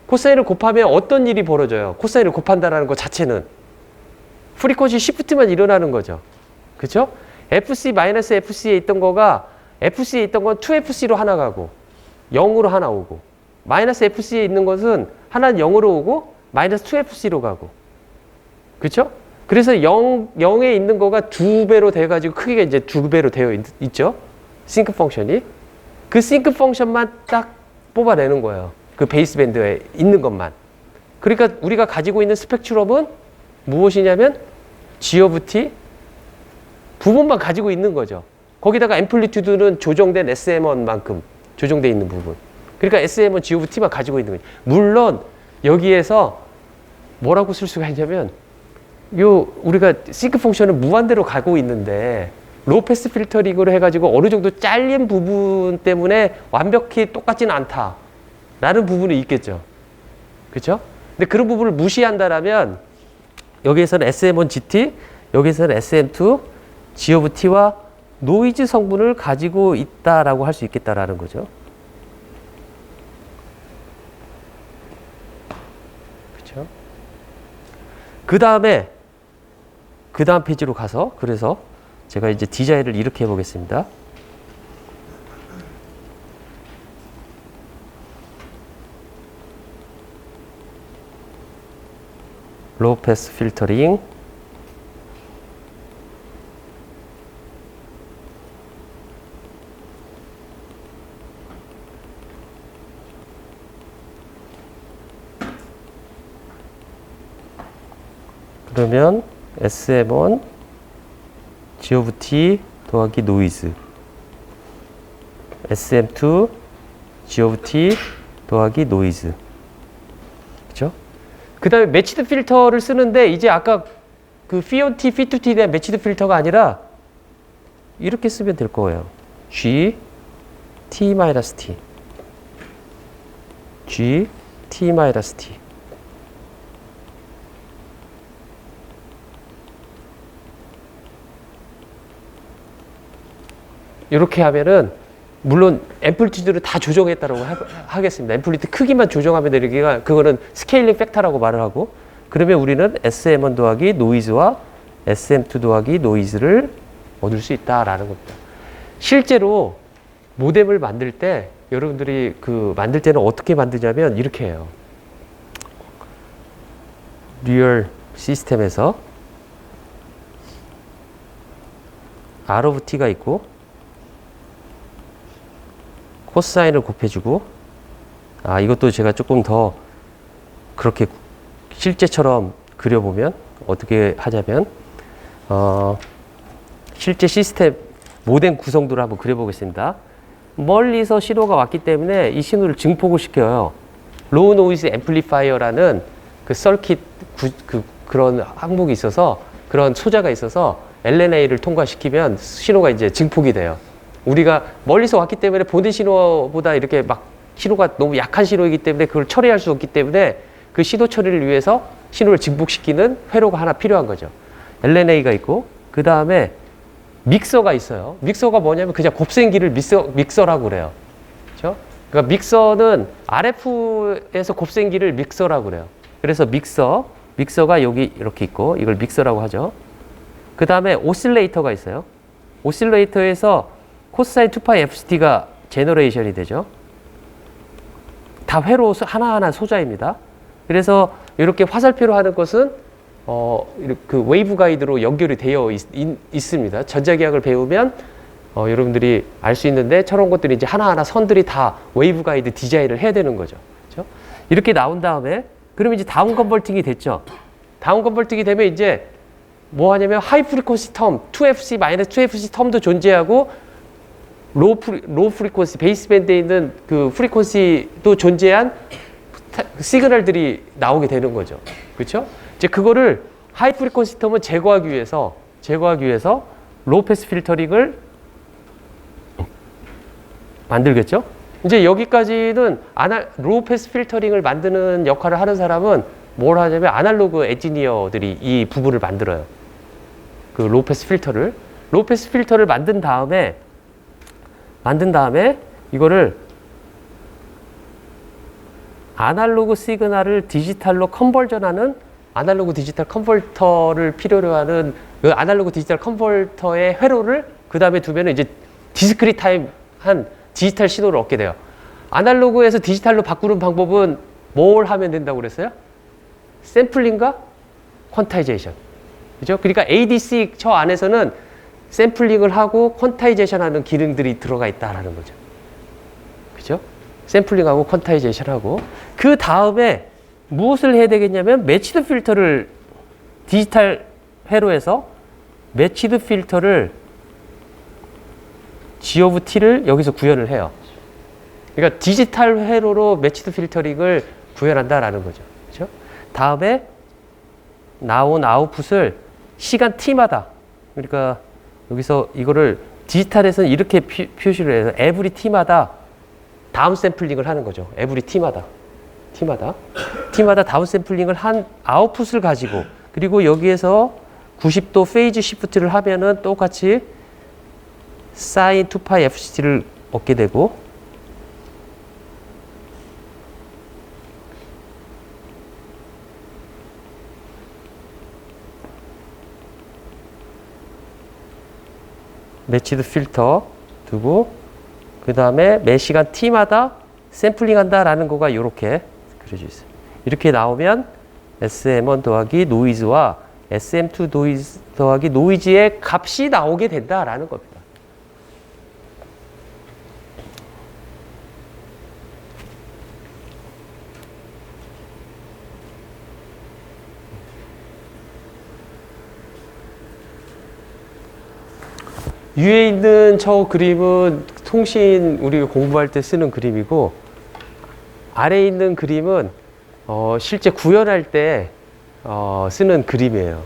코사인을 곱하면 어떤 일이 벌어져요? 코사인을 곱한다는 것 자체는 프리퀀시 시프트만 일어나는 거죠. 그쵸? FC 마이너스 FC에 있던 거가 FC에 있던 건 2FC로 하나 가고 0으로 하나 오고, 마이너스 FC에 있는 것은 하나는 0으로 오고 마이너스 2FC로 가고, 그렇죠? 그래서 0에 있는 거가 2배로 돼가지고 크기가 이제 2배로 되어 있죠? 싱크 펑션이. 그 싱크 펑션만 딱 뽑아내는 거예요. 그 베이스밴드에 있는 것만. 그러니까 우리가 가지고 있는 스펙트럼은 무엇이냐면 G of T 부분만 가지고 있는 거죠. 거기다가 앰플리튜드는 조정된 SM1만큼 조정되어 있는 부분. 그러니까 SM1 G of T만 가지고 있는 거예요. 물론 여기에서 뭐라고 쓸 수가 있냐면 우리가 싱크 펑션은 무한대로 가고 있는데 로우 패스 필터링으로 해가지고 어느 정도 잘린 부분 때문에 완벽히 똑같지는 않다 라는 부분이 있겠죠. 그렇죠? 근데 그런 부분을 무시한다라면 여기에서는 SM1 GT, 여기에서는 SM2 G of T와 노이즈 성분을 가지고 있다라고 할 수 있겠다라는 거죠. 그렇죠? 그 다음 페이지로 가서, 그래서 제가 이제 디자인을 이렇게 해보겠습니다. 로우 패스 필터링, 그러면 SM1 G of T 더하기 노이즈 SM2 G of T 더하기 노이즈. 그죠? 그 다음에 매치드 필터를 쓰는데 이제 아까 그 P1T, P2T에 대한 매치드 필터가 아니라 이렇게 쓰면 될 거예요. G T-T G T-T 이렇게 하면은 물론 앰플리튜드를 다 조정했다라고 하겠습니다. 앰플리튜드 크기만 조정하면 되니까 그거는 스케일링 팩터라고 말을 하고, 그러면 우리는 SM1 더하기 노이즈와 SM2 더하기 노이즈를 얻을 수 있다라는 겁니다. 실제로 모뎀을 만들 때 여러분들이 그 만들 때는 어떻게 만드냐면 이렇게 해요. 리얼 시스템에서 R of T가 있고 코사인을 곱해주고, 이것도 제가 조금 더 그렇게 실제처럼 그려보면 어떻게 하냐면 실제 시스템 모뎀 구성도를 한번 그려보겠습니다. 멀리서 신호가 왔기 때문에 이 신호를 증폭을 시켜요. 로우 노이즈 앰플리파이어라는 그 서킷 그런 항목이 있어서, 그런 소자가 있어서 LNA를 통과시키면 신호가 이제 증폭이 돼요. 우리가 멀리서 왔기 때문에 보낸 신호보다 이렇게 막 신호가 너무 약한 신호이기 때문에 그걸 처리할 수 없기 때문에 그 신호 처리를 위해서 신호를 증폭시키는 회로가 하나 필요한 거죠. LNA가 있고, 그 다음에 믹서가 있어요. 믹서가 뭐냐면 그냥 곱셈기를 믹서라고 그래요. 그렇죠? 그러니까 믹서는 RF에서 곱셈기를 믹서라고 그래요. 그래서 믹서가 여기 이렇게 있고 이걸 믹서라고 하죠. 그 다음에 오실레이터가 있어요. 오실레이터에서 코사인 2파이 FCT가 제너레이션이 되죠. 다 회로 하나하나 소자입니다. 그래서 이렇게 화살표로 하는 것은 그 웨이브 가이드로 연결이 되어 있습니다. 전자기학을 배우면 여러분들이 알 수 있는데 저런 것들이 이제 하나하나 선들이 다 웨이브 가이드 디자인을 해야 되는 거죠. 그렇죠? 이렇게 나온 다음에 그러면 이제 다운 컨버팅이 됐죠. 다운 컨버팅이 되면 이제 뭐 하냐면 하이 프리퀀시 텀, 2FC, -2FC 텀도 존재하고 로우 프리퀀시, 베이스밴드에 있는 그 프리퀀시도 존재한 시그널들이 나오게 되는 거죠. 그렇죠? 이제 그거를 하이 프리퀀시 텀은 제거하기 위해서 로우 패스 필터링을 만들겠죠? 이제 여기까지는 로우 패스 필터링을 만드는 역할을 하는 사람은 뭘 하냐면 아날로그 엔지니어들이 이 부분을 만들어요. 그 로우 패스 필터를 만든 다음에 이거를 아날로그 시그널을 디지털로 컨버전하는 아날로그 디지털 컨버터를 필요로 하는 그 아날로그 디지털 컨버터의 회로를 그 다음에 두면은 이제 디스크리타임한 디지털 신호를 얻게 돼요. 아날로그에서 디지털로 바꾸는 방법은 뭘 하면 된다고 그랬어요? 샘플링과 퀀타이제이션. 그죠? 그러니까 ADC 저 안에서는 샘플링을 하고 퀀타이제이션 하는 기능들이 들어가 있다라는 거죠. 그죠? 샘플링하고 퀀타이제이션 하고, 그 다음에 무엇을 해야 되겠냐면 매치드 필터를 디지털 회로에서 매치드 필터를 G of T를 여기서 구현을 해요. 그러니까 디지털 회로로 매치드 필터링을 구현한다라는 거죠. 그죠? 다음에 나온 아웃풋을 시간 t마다, 그러니까 여기서 이거를 디지털에서는 이렇게 표시를 해서 every t마다 다운 샘플링을 하는 거죠. every t마다 다운 샘플링을 한 아웃풋을 가지고, 그리고 여기에서 90도 페이즈 시프트를 하면은 똑같이 sin 2파이 FCT를 얻게 되고, 매치드 필터 두고, 그 다음에 매 시간 t마다 샘플링 한다라는 거가 이렇게 그려져 있어요. 이렇게 나오면 SM1 더하기 노이즈와 SM2 노이즈 더하기 노이즈의 값이 나오게 된다라는 겁니다. 위에 있는 저 그림은 통신 우리가 공부할 때 쓰는 그림이고, 아래에 있는 그림은 실제 구현할 때 쓰는 그림이에요.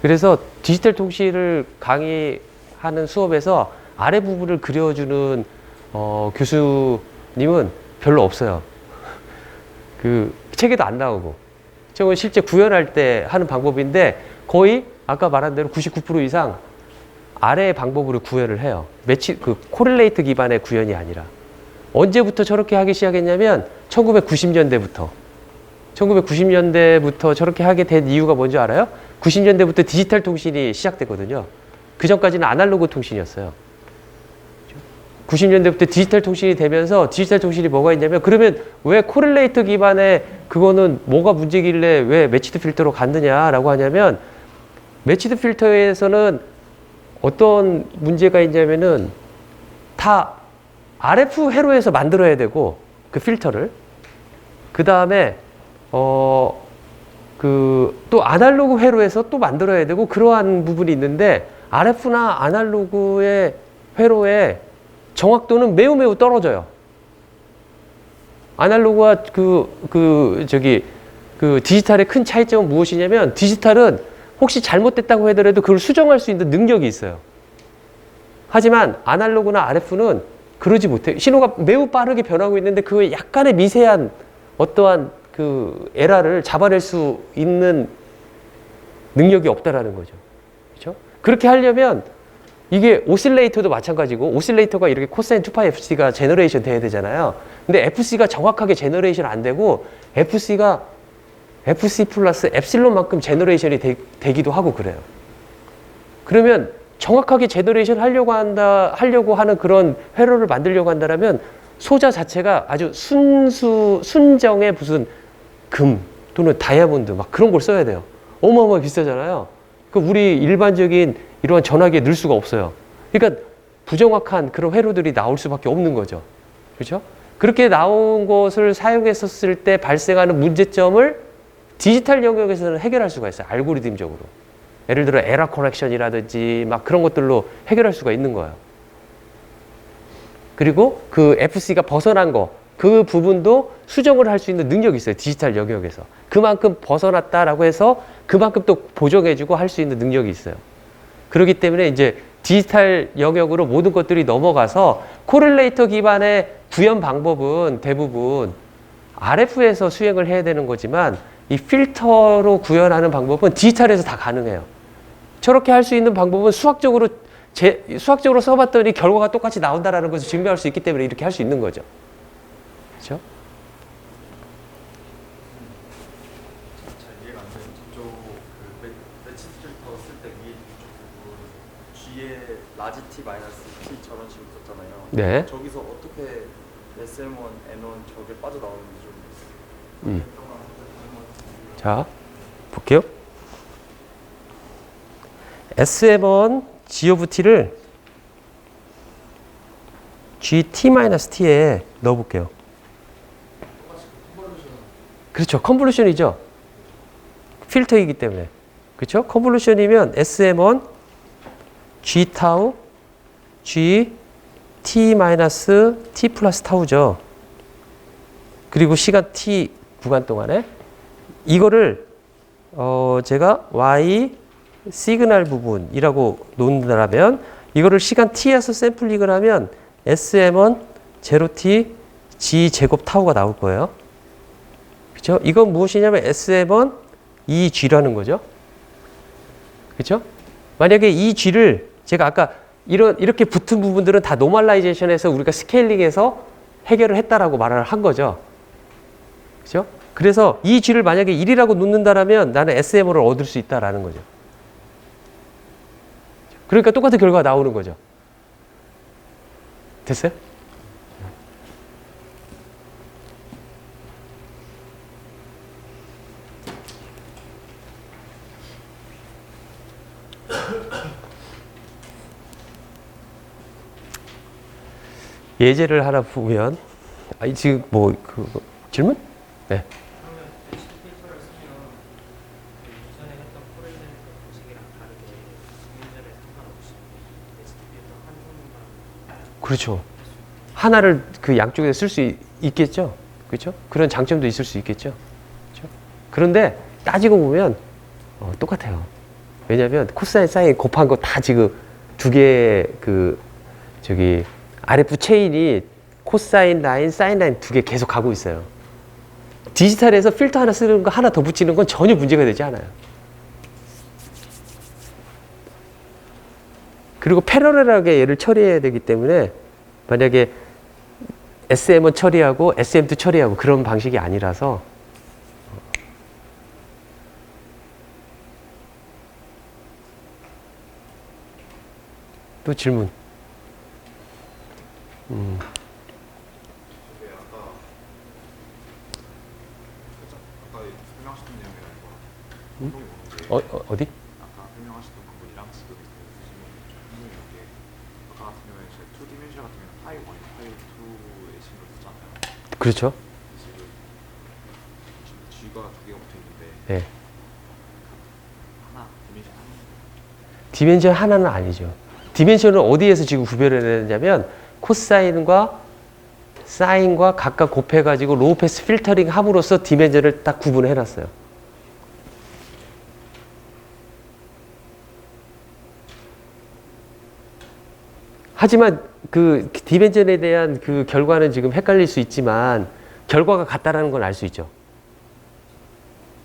그래서 디지털 통신을 강의하는 수업에서 아래 부분을 그려주는 교수님은 별로 없어요. 그 책에도 안 나오고. 저건 실제 구현할 때 하는 방법인데 거의 아까 말한 대로 99% 이상 아래의 방법으로 구현을 해요. 코릴레이트 기반의 구현이 아니라. 언제부터 저렇게 하기 시작했냐면 1990년대부터. 1990년대부터 저렇게 하게 된 이유가 뭔지 알아요? 90년대부터 디지털 통신이 시작됐거든요. 그 전까지는 아날로그 통신이었어요. 90년대부터 디지털 통신이 되면서 디지털 통신이 뭐가 있냐면 그러면 왜 코릴레이트 기반의 그거는 뭐가 문제길래 왜 매치드 필터로 갔느냐라고 하냐면 매치드 필터에서는 어떤 문제가 있냐면은 다 RF 회로에서 만들어야 되고 그 필터를 그 다음에 또 아날로그 회로에서 또 만들어야 되고 그러한 부분이 있는데 RF나 아날로그의 회로의 정확도는 매우 떨어져요. 아날로그와 디지털의 큰 차이점은 무엇이냐면 디지털은 혹시 잘못됐다고 하더라도 그걸 수정할 수 있는 능력이 있어요. 하지만 아날로그나 RF는 그러지 못해요. 신호가 매우 빠르게 변하고 있는데 그 약간의 미세한 어떠한 그 에러를 잡아낼 수 있는 능력이 없다라는 거죠. 그렇죠? 그렇게 하려면 이게 오실레이터도 마찬가지고 오실레이터가 이렇게 코사인 2파이 FC가 제너레이션 돼야 되잖아요. 근데 FC가 정확하게 제너레이션 안 되고 FC가 FC 플러스 엡실론만큼 제너레이션이 되기도 하고 그래요. 그러면 정확하게 제너레이션 하려고 하는 그런 회로를 만들려고 한다면 소자 자체가 아주 순정의 무슨 금 또는 다이아몬드 막 그런 걸 써야 돼요. 어마어마하게 비싸잖아요. 그 우리 일반적인 이러한 전화기에 넣을 수가 없어요. 그러니까 부정확한 그런 회로들이 나올 수밖에 없는 거죠. 그렇죠? 그렇게 나온 것을 사용했었을 때 발생하는 문제점을 디지털 영역에서는 해결할 수가 있어요. 알고리즘적으로. 예를 들어 에러 커렉션이라든지 막 그런 것들로 해결할 수가 있는 거예요. 그리고 그 FC가 벗어난 거, 그 부분도 수정을 할 수 있는 능력이 있어요. 디지털 영역에서. 그만큼 벗어났다라고 해서 그만큼 또 보정해주고 할 수 있는 능력이 있어요. 그렇기 때문에 이제 디지털 영역으로 모든 것들이 넘어가서 코릴레이터 기반의 구현 방법은 대부분 RF에서 수행을 해야 되는 거지만 이 필터로 구현하는 방법은 디지털에서 다 가능해요. 저렇게 할 수 있는 방법은 수학적으로 써봤더니 결과가 똑같이 나온다라는 것을 증명할 수 있기 때문에 이렇게 할 수 있는 거죠. 그렇죠? 잘 이해가 안 돼요. 저쪽 매치드 필터 쓸 때 위에 쪽 부분 G에 라지 T 마이너스 T 저런 식으로 썼잖아요. 네. 저기서 어떻게 SM1, N1 저게 빠져나오는지 좀 자, 볼게요. SM1 G of T를 GT-T에 넣어볼게요. 그렇죠. 컨볼루션이죠. 필터이기 때문에. 그렇죠? 컨볼루션이면 SM1 G 타우 G T-T 플러스 타우죠. 그리고 시간 T 구간 동안에 이거를 제가 Y 시그널 부분이라고 놓는다면 이거를 시간 T에서 샘플링을 하면 SM1 0T G 제곱 타우가 나올 거예요. 그렇죠? 이건 무엇이냐면 SM1 2G라는 거죠. 그렇죠? 만약에 이 G를 제가 아까 이렇게 붙은 부분들은 다 노멀라이제이션에서 우리가 스케일링해서 해결을 했다라고 말을 한 거죠. 그렇죠? 그래서 이 G를 만약에 1이라고 놓는다라면 나는 SMO를 얻을 수 있다라는 거죠. 그러니까 똑같은 결과가 나오는 거죠. 됐어요? 예제를 하나 보면 지금 질문? 네. 그러면 매치드 필터를 쓰면 이전에 했던 코릴레이터 방식이랑 다르게 문제를 상관없이 매치드 필터 한 그렇죠. 하나를 그 양쪽에 쓸 수 있겠죠. 그렇죠? 그런 장점도 있을 수 있겠죠. 그렇죠? 그런데 따지고 보면 똑같아요. 왜냐하면 코사인 사인 곱한 거 다 지금 두 개의 그 저기 RF 체인이 코사인 라인, 사인 라인 두 개 계속 가고 있어요. 디지털에서 필터 하나 쓰는 거 하나 더 붙이는 건 전혀 문제가 되지 않아요. 그리고 패러렐하게 얘를 처리해야 되기 때문에 만약에 SM은 처리하고 SM도 처리하고 그런 방식이 아니라서 또 질문. 네, 아까 설명하셨던 내용이랑 이거 혼동이 오는 게 어디? 아까 설명하셨던 방법이랑 지금 질문이 오는 게 아까 같은 경우에 이제 2디멘션 같은 경우는 파이 1, 파이 2의 식으로 쓰잖아요. 그렇죠. 지금 G가 두 개가 붙어 있는데 네. 하나 디멘션 하나 디멘션 하나는 아니죠. 디멘션을 어디에서 지금 구별을 해야 되냐면 코사인과 사인과 각각 곱해가지고 로우 패스 필터링 함으로써 디멘션을 딱 구분해 놨어요. 하지만 그 디멘션에 대한 그 결과는 지금 헷갈릴 수 있지만 결과가 같다라는 건 알 수 있죠.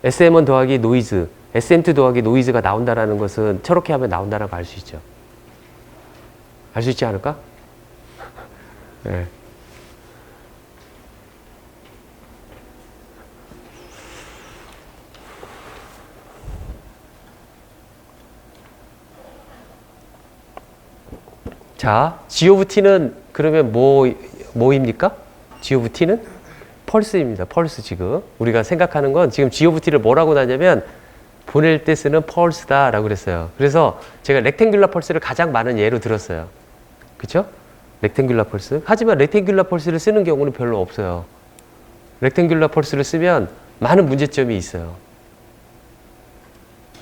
SM1 더하기 노이즈, SM2 더하기 노이즈가 나온다라는 것은 저렇게 하면 나온다는 걸 알 수 있죠. 알 수 있지 않을까? 네. 자, G of T는 그러면 뭐입니까? G of T는? 펄스입니다. 펄스 지금. 우리가 생각하는 건 지금 G of T를 뭐라고 나냐면 보낼 때 쓰는 펄스다라고 그랬어요. 그래서 제가 렉탱귤라 펄스를 가장 많은 예로 들었어요. 그쵸? 렉탱귤라 펄스. 하지만 렉탱귤라 펄스를 쓰는 경우는 별로 없어요. 렉탱귤라 펄스를 쓰면 많은 문제점이 있어요.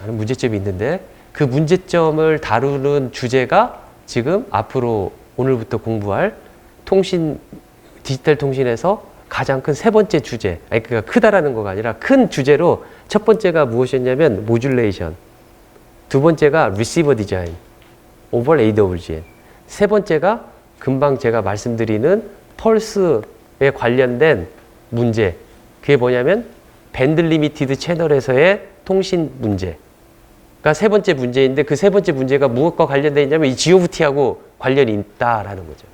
많은 문제점이 있는데 그 문제점을 다루는 주제가 지금 앞으로 오늘부터 공부할 디지털 통신에서 가장 큰 세 번째 주제, 아니 그러니까 크다라는 거가 아니라 큰 주제로 첫 번째가 무엇이었냐면 모듈레이션, 두 번째가 리시버 디자인, 오버 AWGN, 세 번째가 금방 제가 말씀드리는 펄스에 관련된 문제, 그게 뭐냐면 밴드 리미티드 채널에서의 통신 문제가 세 번째 문제인데 그 세 번째 문제가 무엇과 관련되어 있냐면 이 GOVT하고 관련이 있다라는 거죠.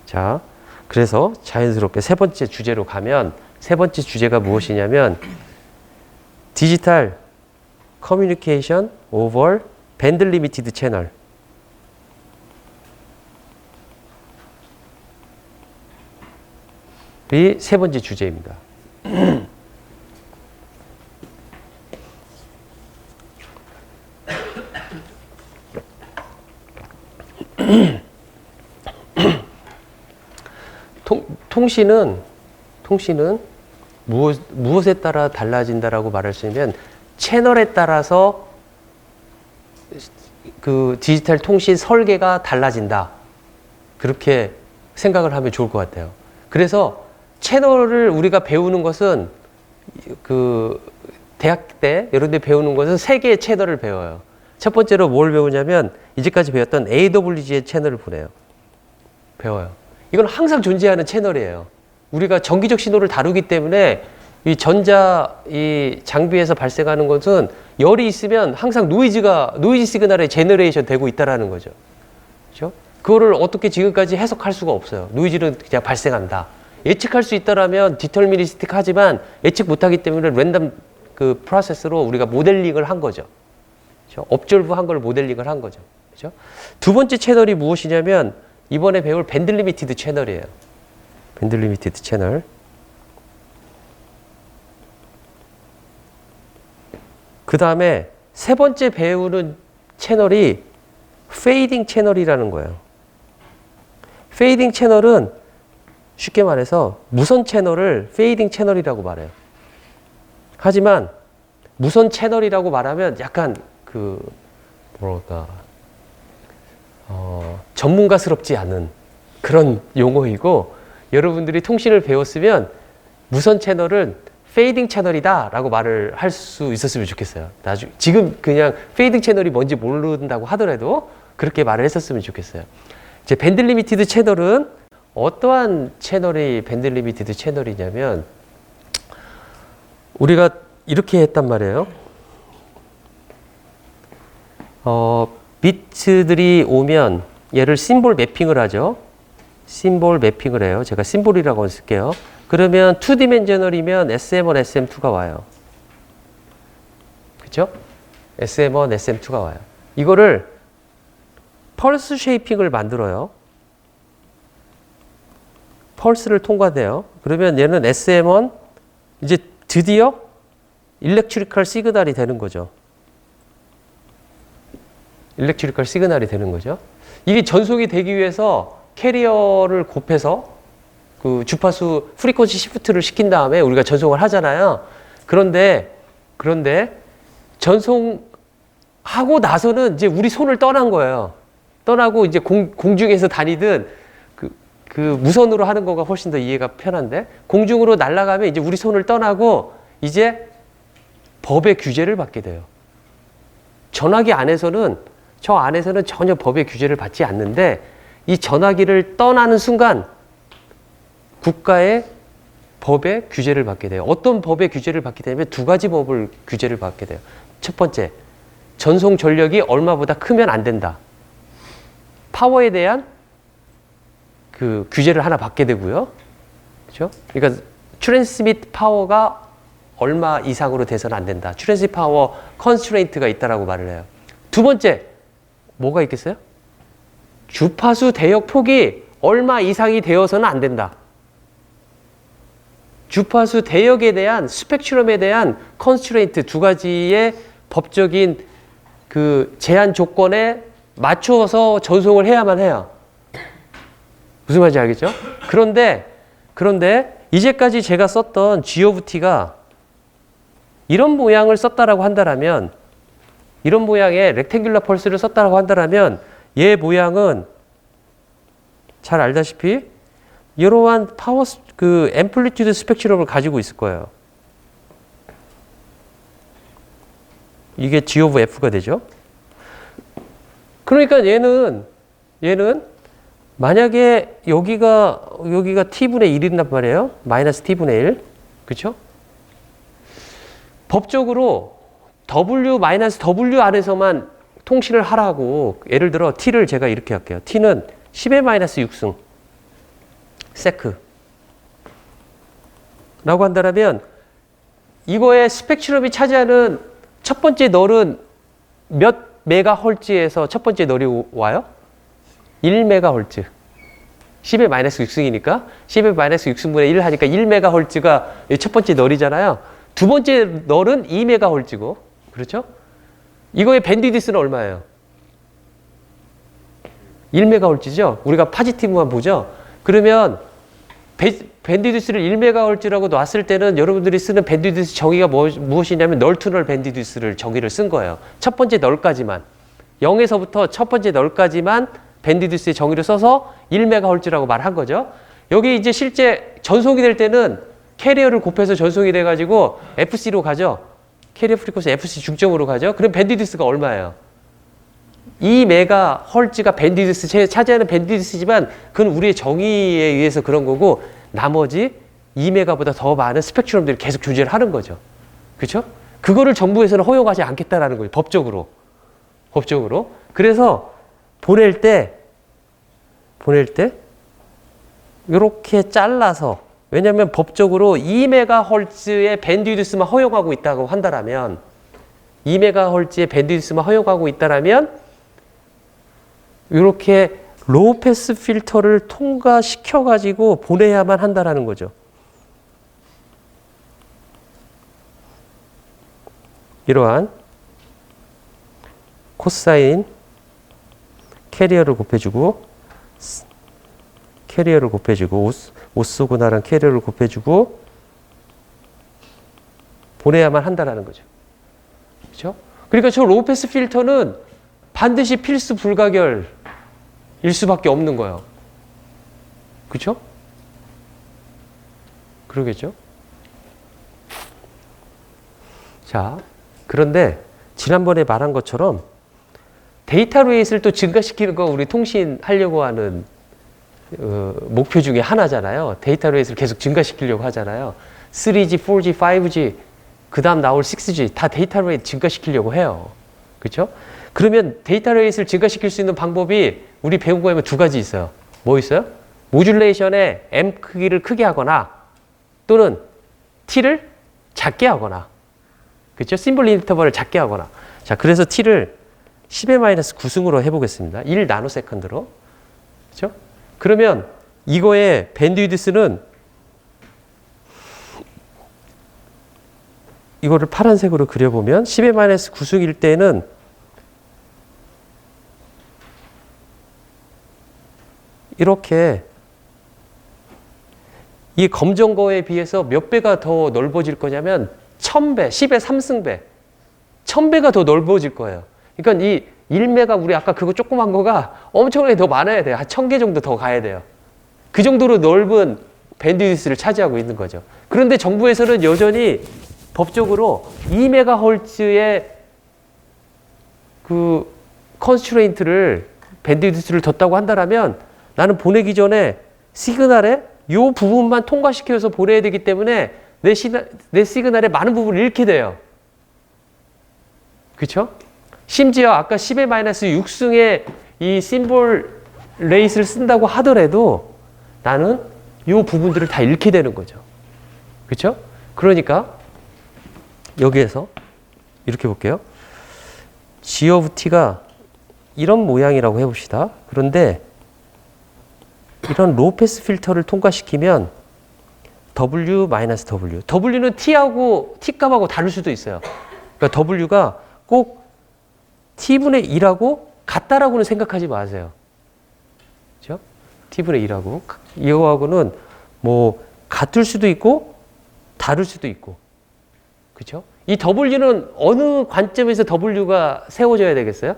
자, 그래서 자연스럽게 세 번째 주제로 가면 세 번째 주제가 무엇이냐면 디지털 커뮤니케이션 오버 밴드 리미티드 채널. 이 세 번째 주제입니다. 통신은 무엇에 따라 달라진다라고 말할 수 있냐면 채널에 따라서 그 디지털 통신 설계가 달라진다. 그렇게 생각을 하면 좋을 것 같아요. 그래서 채널을 우리가 배우는 것은 그 대학 때 이런 데 배우는 것은 세 개의 채널을 배워요. 첫 번째로 뭘 배우냐면 이제까지 배웠던 AWG의 채널을 배워요. 이건 항상 존재하는 채널이에요. 우리가 전기적 신호를 다루기 때문에 이 이 장비에서 발생하는 것은 열이 있으면 항상 노이즈 시그널이 제너레이션 되고 있다라는 거죠. 그렇죠? 그거를 어떻게 지금까지 해석할 수가 없어요. 노이즈는 그냥 발생한다. 예측할 수 있다라면 디터미니스틱 하지만 예측 못하기 때문에 랜덤 그 프로세스로 우리가 모델링을 한 거죠. 그렇죠? 업졸브 한 걸 모델링을 한 거죠. 그렇죠? 두 번째 채널이 무엇이냐면 이번에 배울 밴드 리미티드 채널이에요. 밴드 리미티드 채널. 그 다음에 세 번째 배우는 채널이 페이딩 채널이라는 거예요. 페이딩 채널은 쉽게 말해서 무선 채널을 페이딩 채널이라고 말해요. 하지만 무선 채널이라고 말하면 약간 뭐랄까 전문가스럽지 않은 그런 용어이고, 여러분들이 통신을 배웠으면 무선 채널은 페이딩 채널이다라고 말을 할 수 있었으면 좋겠어요. 지금 그냥 페이딩 채널이 뭔지 모른다고 하더라도 그렇게 말을 했었으면 좋겠어요. 이제 밴드 리미티드 채널은 어떠한 채널이 밴드 리미티드 채널이냐면, 우리가 이렇게 했단 말이에요. 비트들이 오면 얘를 심볼 매핑을 하죠. 심볼 매핑을 해요. 제가 심볼이라고 쓸게요. 그러면 2디멘셔널이면 SM1, SM2가 와요. 그죠? SM1, SM2가 와요. 이거를 펄스 쉐이핑을 만들어요. 펄스를 통과돼요. 그러면 얘는 SM1, 이제 드디어 일렉트리컬 시그널이 되는 거죠. 일렉트리컬 시그널이 되는 거죠. 이게 전송이 되기 위해서 캐리어를 곱해서 그 주파수 프리퀀시 시프트를 시킨 다음에 우리가 전송을 하잖아요. 그런데 전송하고 나서는 이제 우리 손을 떠난 거예요. 떠나고 이제 공중에서 다니든 그 무선으로 하는 거가 훨씬 더 이해가 편한데, 공중으로 날아가면 이제 우리 손을 떠나고 이제 법의 규제를 받게 돼요. 전화기 안에서는 전혀 법의 규제를 받지 않는데, 이 전화기를 떠나는 순간 국가의 법의 규제를 받게 돼요. 어떤 법의 규제를 받게 되냐면 두 가지 법을 규제를 받게 돼요. 첫 번째, 전송 전력이 얼마보다 크면 안 된다. 파워에 대한 그 규제를 하나 받게 되고요. 그렇죠? 그러니까 트랜스미트 파워가 얼마 이상으로 돼서는 안 된다. 트랜스미트 파워 컨스트레인트가 있다라고 말을 해요. 두 번째, 뭐가 있겠어요? 주파수 대역 폭이 얼마 이상이 되어서는 안 된다. 주파수 대역에 대한 스펙트럼에 대한 컨스트레인트, 두 가지의 법적인 그 제한 조건에 맞춰서 전송을 해야만 해요. 무슨 말인지 알겠죠? 그런데 이제까지 제가 썼던 G of T가 이런 모양을 썼다라고 한다면, 이런 모양의 렉탱귤러 펄스를 썼다라고 한다면, 얘 모양은 잘 알다시피 이러한 파워 그 앰플리튜드 스펙트럼을 가지고 있을 거예요. 이게 G of F가 되죠. 그러니까 얘는 만약에 여기가 t분의 1이란 말이에요. 마이너스 t분의 1. 그렇죠? 법적으로 W 안에서만 통신을 하라고, 예를 들어 t를 제가 이렇게 할게요. t는 10의 마이너스 6승 세크 라고 한다면, 이거의 스펙트럼이 차지하는 첫 번째 널은 몇 메가헐츠에서 첫 번째 널이 와요? 1메가헐츠. 10의 마이너스 6승이니까 10의 마이너스 6승분의 1 하니까 1메가헐츠가 첫 번째 널이잖아요. 두 번째 널은 2메가헐츠고, 그렇죠? 이거의 밴드위드스는 얼마예요? 1메가헐츠죠? 우리가 파지티브만 보죠? 그러면 밴드위드스를 1메가헐츠라고 놨을 때는 여러분들이 쓰는 밴드위드스 정의가 무엇이냐면 널투널 밴드위드스를 정의를 쓴 거예요. 첫 번째 널까지만. 0에서부터 첫 번째 널까지만 밴드위드스의 정의를 써서 1메가헐츠라고 말한 거죠. 여기 이제 실제 전송이 될 때는 캐리어를 곱해서 전송이 돼가지고 FC로 가죠. 캐리어 프리퀀시 FC 중점으로 가죠. 그럼 밴드위드스가 얼마예요? 2메가헐츠가 밴드위드스 차지하는 밴드위드스지만 그건 우리의 정의에 의해서 그런 거고, 나머지 2메가보다 더 많은 스펙트럼들이 계속 존재를 하는 거죠. 그렇죠? 그거를 정부에서는 허용하지 않겠다라는 거예요. 법적으로. 그래서 보낼 때 이렇게 잘라서, 왜냐하면 법적으로 2메가헐츠의 밴드위드스만 허용하고 있다고 한다면, 2메가헐츠의 밴드위드스만 허용하고 있다면 이렇게 로우 패스 필터를 통과시켜 가지고 보내야만 한다라는 거죠. 이러한 코사인 캐리어를 곱해주고 오소고나란 캐리어를 곱해주고 보내야만 한다라는 거죠. 그렇죠? 그러니까 저 로우 패스 필터는 반드시 필수 불가결 일 수밖에 없는 거예요. 그렇죠? 그러겠죠? 자, 그런데 지난번에 말한 것처럼 데이터 레이스를 또 증가시키는 거 우리 통신하려고 하는 목표 중에 하나잖아요. 데이터 레이스를 계속 증가시키려고 하잖아요. 3G, 4G, 5G, 그 다음 나올 6G 다 데이터 레이스 증가시키려고 해요. 그렇죠? 그러면 데이터 레이스를 증가시킬 수 있는 방법이 우리 배운 거에 두 가지 있어요. 뭐 있어요? 모듈레이션의 M 크기를 크게 하거나 또는 T를 작게 하거나, 그렇죠? 심볼 인터벌을 작게 하거나. 자, 그래서 T를 10-9승으로 해보겠습니다. 1 나노세컨드로. 그렇죠? 그러면 이거의 밴드위드스는 이거를 파란색으로 그려보면 10-9승일 때는 이렇게 이 검정 거에 비해서 몇 배가 더 넓어질 거냐면 1000배, 10의 3승배, 1000배가 더 넓어질 거예요. 그러니까 이 1메가 우리 아까 그거 조그만 거가 엄청나게 더 많아야 돼요. 한 1000개 정도 더 가야 돼요. 그 정도로 넓은 밴드위드스를 차지하고 있는 거죠. 그런데 정부에서는 여전히 법적으로 2메가헤르츠의 그 컨스트레인트를 밴드위드스를 뒀다고 한다면 나는 보내기 전에 시그널에 이 부분만 통과시켜서 보내야 되기 때문에 내 시그널의 많은 부분을 잃게 돼요. 그렇죠? 심지어 아까 10-6승의 이 심볼 레이스를 쓴다고 하더라도 나는 이 부분들을 다 잃게 되는 거죠. 그렇죠? 그러니까 여기에서 이렇게 볼게요. G of T가 이런 모양이라고 해봅시다. 그런데 이런 로우 패스 필터를 통과시키면 W W. W는 T하고 T값하고 다를 수도 있어요. 그러니까 W가 꼭 T분의 1하고 같다라고는 생각하지 마세요. 그렇죠? T분의 1하고 이거하고는 뭐 같을 수도 있고 다를 수도 있고. 그렇죠? 이 W는 어느 관점에서 W가 세워져야 되겠어요?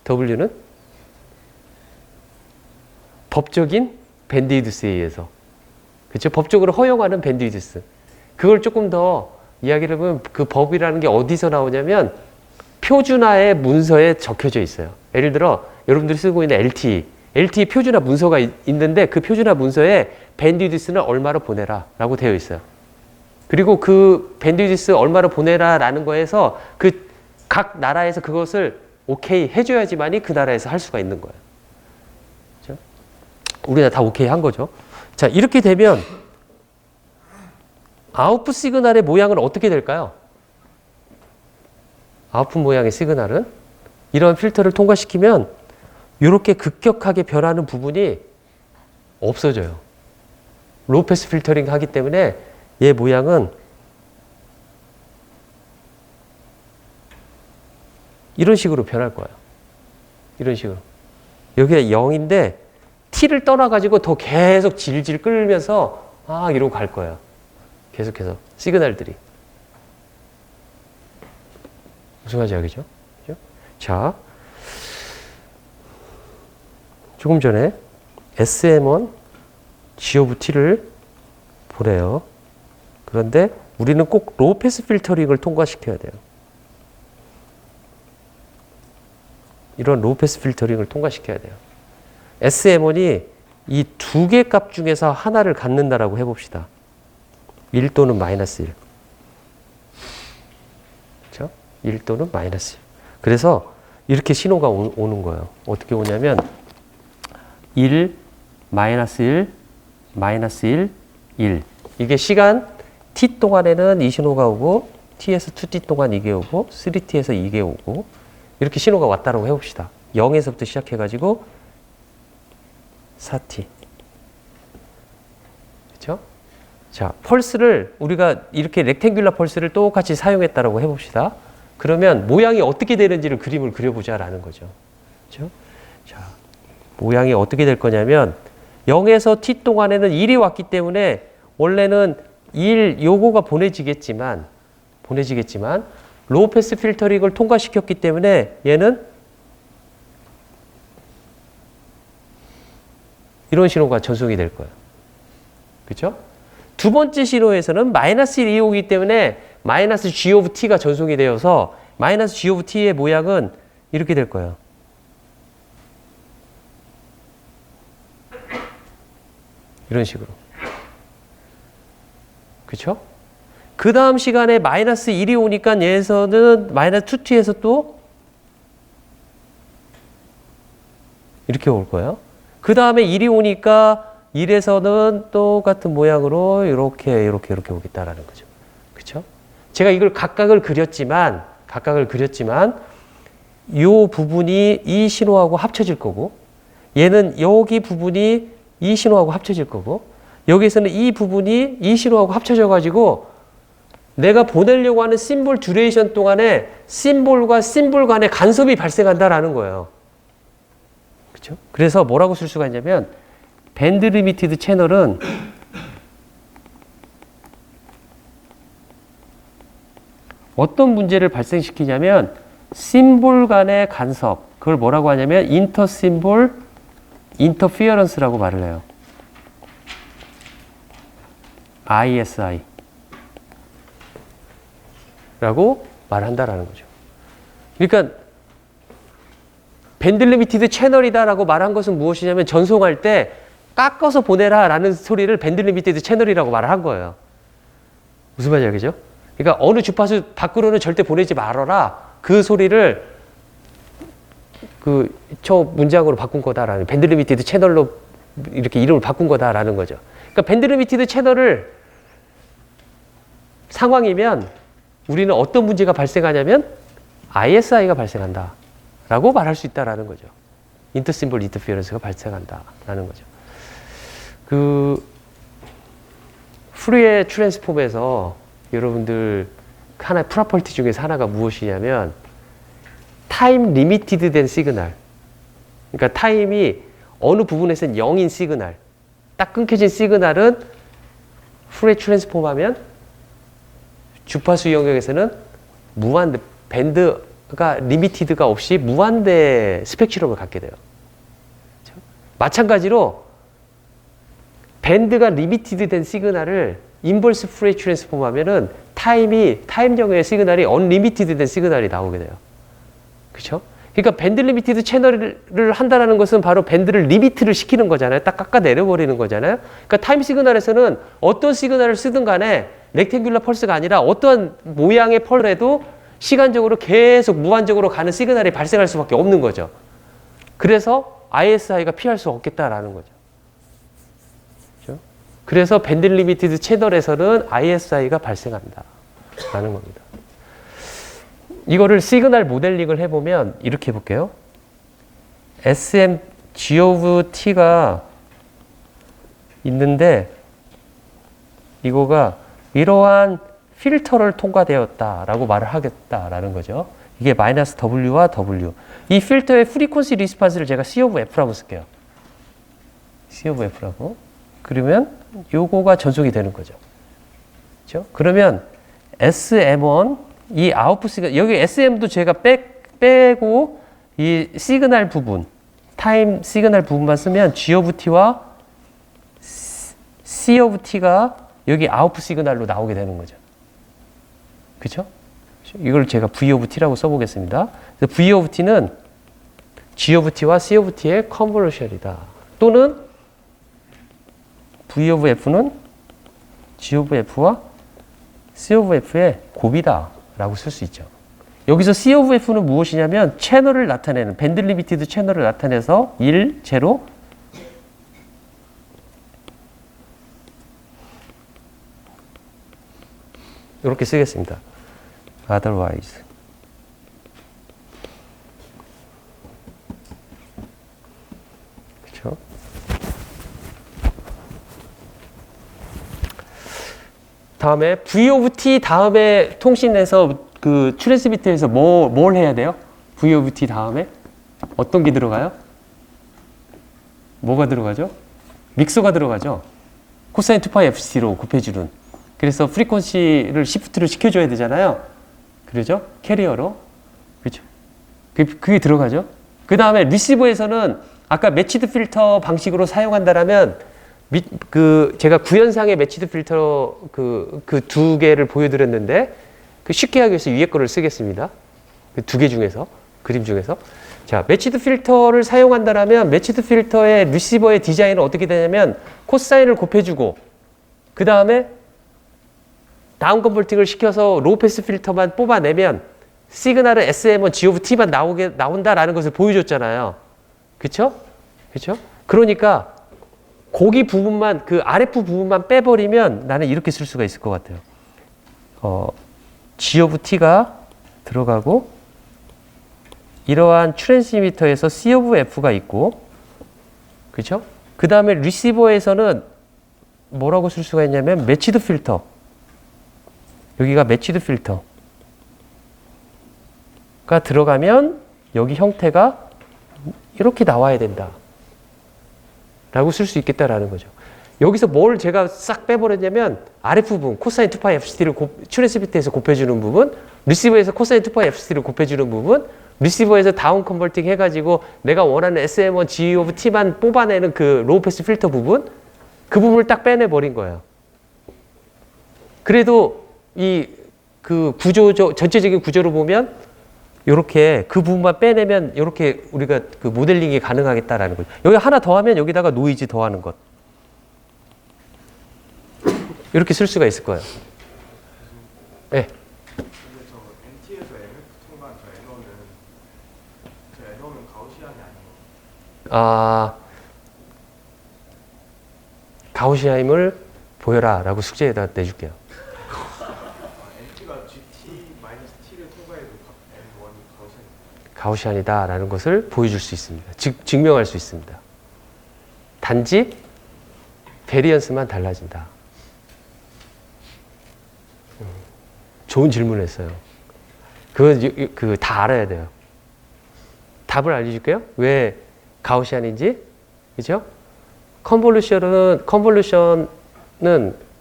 W는 법적인 밴드위드스에 의해서. 그렇죠? 법적으로 허용하는 밴드위드스. 그걸 조금 더 이야기를 하면 그 법이라는 게 어디서 나오냐면 표준화의 문서에 적혀져 있어요. 예를 들어 여러분들이 쓰고 있는 LTE 표준화 문서가 있는데 그 표준화 문서에 밴드위드스는 얼마로 보내라 라고 되어 있어요. 그리고 그 밴드위드스 얼마로 보내라 라는 거에서 그 각 나라에서 그것을 오케이 해줘야지만이 그 나라에서 할 수가 있는 거예요. 그렇죠? 우리나라 다 오케이 한 거죠. 자, 이렇게 되면 아웃풋 시그널의 모양은 어떻게 될까요? 아웃풋 모양의 시그널은 이런 필터를 통과시키면 이렇게 급격하게 변하는 부분이 없어져요. 로우 패스 필터링 하기 때문에 얘 모양은 이런 식으로 변할 거예요. 이런 식으로. 여기가 0인데 T를 떠나가지고 더 계속 질질 끌면서 막 이러고 갈 거예요. 계속해서 시그널들이. 무슨 말인지 알겠죠? 자, 조금 전에 SM1 G of T를 보래요. 그런데 우리는 꼭 로우 패스 필터링을 통과시켜야 돼요. 이런 로우 패스 필터링을 통과시켜야 돼요. SM1이 이 두 개 값 중에서 하나를 갖는다라고 해봅시다. 1 또는 마이너스 1. 그렇죠? 1 또는 마이너스 1. 그래서 이렇게 신호가 오는 거예요. 어떻게 오냐면 1, 마이너스 1, 마이너스 1, 1. 이게 시간 t 동안에는 이 신호가 오고 t에서 2t 동안 이게 오고 3t에서 이게 오고 이렇게 신호가 왔다라고 해봅시다. 0에서부터 시작해가지고 4t. 그렇죠? 자, 펄스를 우리가 이렇게 렉탱귤러 펄스를 똑같이 사용했다라고 해봅시다. 그러면 모양이 어떻게 되는지를 그림을 그려보자라는 거죠. 그렇죠? 자, 모양이 어떻게 될 거냐면 0에서 t 동안에는 1이 왔기 때문에 원래는 1 요거가 보내지겠지만 로우 패스 필터링을 통과시켰기 때문에 얘는 이런 신호가 전송이 될 거예요. 그렇죠? 두 번째 신호에서는 마이너스 1이 오기 때문에 마이너스 G of T가 전송이 되어서 마이너스 G of T의 모양은 이렇게 될 거예요. 이런 식으로. 그렇죠? 그 다음 시간에 마이너스 1이 오니까 얘에서는 마이너스 2t에서 또 이렇게 올 거예요. 그 다음에 1이 오니까 1에서는 똑같은 모양으로 이렇게 오겠다라는 거죠. 그렇죠? 제가 이걸 각각을 그렸지만 이 부분이 이 신호하고 합쳐질 거고 얘는 여기 부분이 이 신호하고 합쳐질 거고 여기서는 이 부분이 이 신호하고 합쳐져 가지고 내가 보내려고 하는 심볼 듀레이션 동안에 심볼과 심볼 간의 간섭이 발생한다라는 거예요. 그렇죠? 그래서 뭐라고 쓸 수가 있냐면 밴드 리미티드 채널은 어떤 문제를 발생시키냐면 심볼 간의 간섭, 그걸 뭐라고 하냐면 인터 심볼 인터피어런스라고 말을 해요. ISI 라고 말한다라는 거죠. 그러니까 밴드 리미티드 채널이다라고 말한 것은 무엇이냐면 전송할 때 깎아서 보내라라는 소리를 밴드 리미티드 채널이라고 말을 한 거예요. 무슨 말인지 알겠죠? 그러니까 어느 주파수 밖으로는 절대 보내지 말아라. 그 소리를 저 문장으로 바꾼 거다라는 밴드 리미티드 채널로 이렇게 이름을 바꾼 거다라는 거죠. 그러니까 밴드 리미티드 채널을 상황이면 우리는 어떤 문제가 발생하냐면 ISI가 발생한다 라고 말할 수 있다라는 거죠. 인터심볼 인터피어런스가 발생한다라는 거죠. 프리의 트랜스폼에서 여러분들 하나의 프로퍼티 중에서 하나가 무엇이냐면 타임 리미티드 된 시그널, 그러니까 타임이 어느 부분에서는 0인 시그널, 딱 끊겨진 시그널은 프리의 트랜스폼 하면 주파수 영역에서는 무한대, 밴드가 리미티드가 없이 무한대 스펙트럼을 갖게 돼요. 그렇죠? 마찬가지로 밴드가 리미티드 된 시그널을 인버스 프리에 트랜스폼 하면은 타임 영역의 시그널이 언리미티드 된 시그널이 나오게 돼요. 그렇죠? 그러니까 밴드 리미티드 채널을 한다는 것은 바로 밴드를 리미트를 시키는 거잖아요. 딱 깎아 내려버리는 거잖아요. 그러니까 타임 시그널에서는 어떤 시그널을 쓰든 간에 렉탱귤러 펄스가 아니라 어떤 모양의 펄에도 시간적으로 계속 무한적으로 가는 시그널이 발생할 수밖에 없는 거죠. 그래서 ISI가 피할 수 없겠다라는 거죠. 그렇죠? 그래서 밴드 리미티드 채널에서는 ISI가 발생한다라는 겁니다. 이거를 시그널 모델링을 해보면 이렇게 해볼게요. SM G of T가 있는데 이거가 이러한 필터를 통과되었다라고 말을 하겠다라는 거죠. 이게 마이너스 W와 W. 이 필터의 프리퀀시 리스판스를 제가 C of F라고 쓸게요. C of F라고. 그러면 요거가 전송이 되는 거죠. 그렇죠? 그러면 SM1 이 아웃풋 시그널, 여기 SM도 제가 빼고 이 시그널 부분, 타임 시그널 부분만 쓰면 G of T와 C of T가 여기 아웃풋 시그널로 나오게 되는 거죠. 그렇죠? 이걸 제가 V of T라고 써보겠습니다. 그래서 V of T는 G of T와 C of T의 컨버전이다. 또는 V of F는 G of F와 C of F의 곱이다 라고 쓸 수 있죠. 여기서 C of F는 무엇이냐면 채널을 나타내는, 밴드 리미티드 채널을 나타내서 1, 0 이렇게 쓰겠습니다. otherwise 그렇죠? 다음에 V of T 다음에 통신에서 그 트랜스미터에서 뭘 해야 돼요? V of T 다음에 어떤 게 들어가요? 뭐가 들어가죠? 믹서가 들어가죠. 코사인 2파이 FC로 곱해주는. 그래서 프리퀀시를 시프트를 시켜줘야 되잖아요. 그러죠? 캐리어로. 그렇죠? 그게 들어가죠. 그 다음에 리시버에서는 아까 매치드 필터 방식으로 사용한다라면 그 제가 구현상의 매치드 필터 그 두 개를 보여드렸는데 그 쉽게 하기 위해서 위에 거를 쓰겠습니다. 그 두 개 중에서 그림 중에서 자 매치드 필터를 사용한다라면 매치드 필터의 리시버의 디자인은 어떻게 되냐면 코사인을 곱해주고 그 다음에 다운 컨버팅을 시켜서 로우 패스 필터만 뽑아내면 시그널은 SM1 G of T만 나온다라는 것을 보여줬잖아요. 그쵸? 그쵸? 그러니까 고기 부분만, 그 RF 부분만 빼버리면 나는 이렇게 쓸 수가 있을 것 같아요. G of T가 들어가고 이러한 트랜스미터에서 C of F가 있고 그쵸? 그 다음에 리시버에서는 뭐라고 쓸 수가 있냐면 매치드 필터 여기가 매치드 필터가 들어가면 여기 형태가 이렇게 나와야 된다 라고 쓸 수 있겠다라는 거죠. 여기서 뭘 제가 싹 빼버렸냐면 RF 부분 코사인 2파이 FCT를 트랜스미터에서 곱해주는 부분 리시버에서 코사인 2파이 FCT를 곱해주는 부분 리시버에서 다운 컨버팅 해가지고 내가 원하는 SM1 G of T만 뽑아내는 그 로우 패스 필터 부분 그 부분을 딱 빼내버린 거예요. 그래도 이 그 전체적인 구조로 보면 이렇게 그 부분만 빼내면 이렇게 우리가 그 모델링이 가능하겠다라는 거죠. 여기 하나 더 하면 여기다가 노이즈 더하는 것. 이렇게 쓸 수가 있을 거예요. 네. 근데 저 NT에서 MF 통과한 저 N어는 가우시안이 아닌 거. 아, 가우시아임을 보여라라고 숙제에다 내줄게요. NT가 GT-T를 통과해도 N1이 가우시안이 가우시안이다라는 것을 보여줄 수 있습니다. 증명할 수 있습니다. 단지 베리언스만 달라진다. 좋은 질문을 했어요. 그거 다 알아야 돼요. 답을 알려줄게요. 왜 가우시안인지, 그죠? 컨볼루션은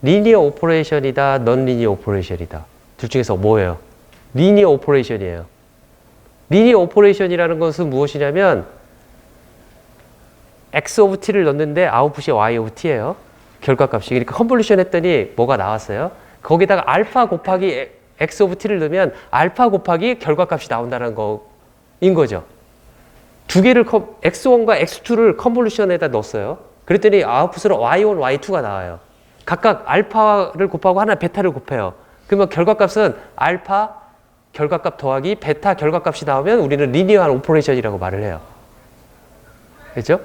리니어 오퍼레이션이다, 넌 리니어 오퍼레이션이다. 둘 중에서 뭐예요? 리니어 오퍼레이션이에요. 리니어 오퍼레이션이라는 것은 무엇이냐면 x 오브 t를 넣는데 아웃풋이 y 오브 t예요. 결과값이. 그러니까 컨볼루션 했더니 뭐가 나왔어요? 거기다가 알파 곱하기 x 오브 t를 넣으면 알파 곱하기 결과값이 나온다는 거인 거죠. 두 개를 x1과 x2를 컨볼루션에다 넣었어요. 그랬더니 아웃풋으로 y1, y2가 나와요. 각각 알파를 곱하고 하나 베타를 곱해요. 그러면 결과값은 알파 결과값 더하기 베타 결과값이 나오면 우리는 리니어한 오퍼레이션이라고 말을 해요. 그렇죠?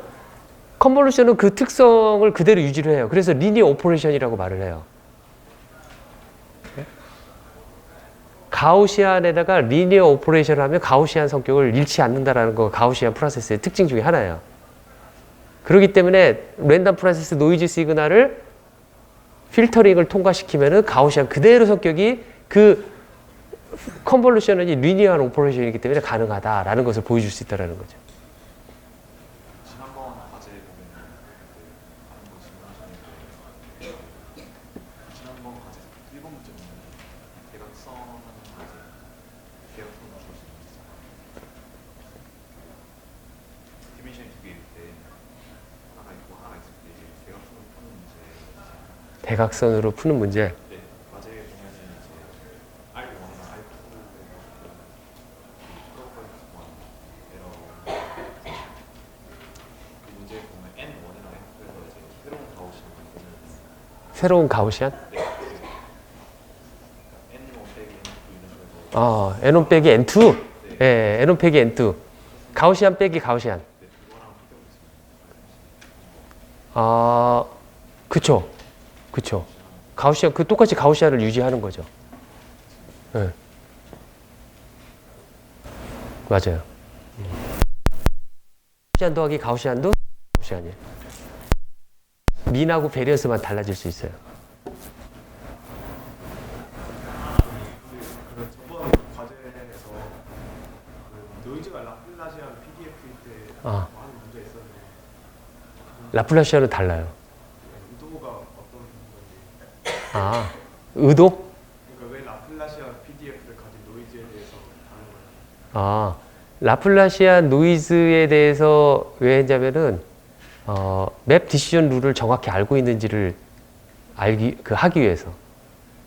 컨볼루션은 그 특성을 그대로 유지를 해요. 그래서 리니어 오퍼레이션이라고 말을 해요. 가우시안에다가 리니어 오퍼레이션을 하면 가우시안 성격을 잃지 않는다라는 거 가우시안 프로세스의 특징 중에 하나예요. 그렇기 때문에 랜덤 프로세스 노이즈 시그널을 필터링을 통과시키면은 가우시안 그대로 성격이 그 컨볼루션은 리니어한 오퍼레이션이기 때문에 가능하다라는 것을 보여줄 수 있다는 거죠. 지난번 과제에 보면 다른 거 질문하셨는데 지난번 과제 1번 문제 보면 대각선하는 과제 대각선을 주어지는 문제잖아요. 디멘션이 두 개일 때 하나가 있고 하나가 있을 때 대각선을 푸는 문제 대각선으로 푸는 문제. 네, 과제에 보면은 이제 R1이나 R2 그 문제에 보면 N1이나 N2에서 이제 새로운 가우시안 만드는 새로운 가우시안? N1 빼기 N2 이런 식으로 N1 빼기 N2? 예, N1 빼기 N2. 가우시안 빼기 가우시안. 네, 그거랑 비교가 있습니다. 아, 그쵸. 그쵸. 가우시안, 그 똑같이 가우시안을 유지하는 거죠. 예. 맞아요. 가우시안 더하기 가우시안도 가우시안이에요. 민하고 베리언스만 달라질 수 있어요. 그 저번 과제에서 그 노이즈가 라플라시안 PDF일 때 아. 하는 문제 있었는데 라플라시안은 달라요. 의도가 어떤 건지 아, 의도? 그러니까 왜 라플라시안 PDF를 가진 노이즈에 대해서 다른 거예요? 아, 라플라시안 노이즈에 대해서 왜 했냐면은 맵 디시전 룰을 정확히 알고 있는지를 하기 위해서.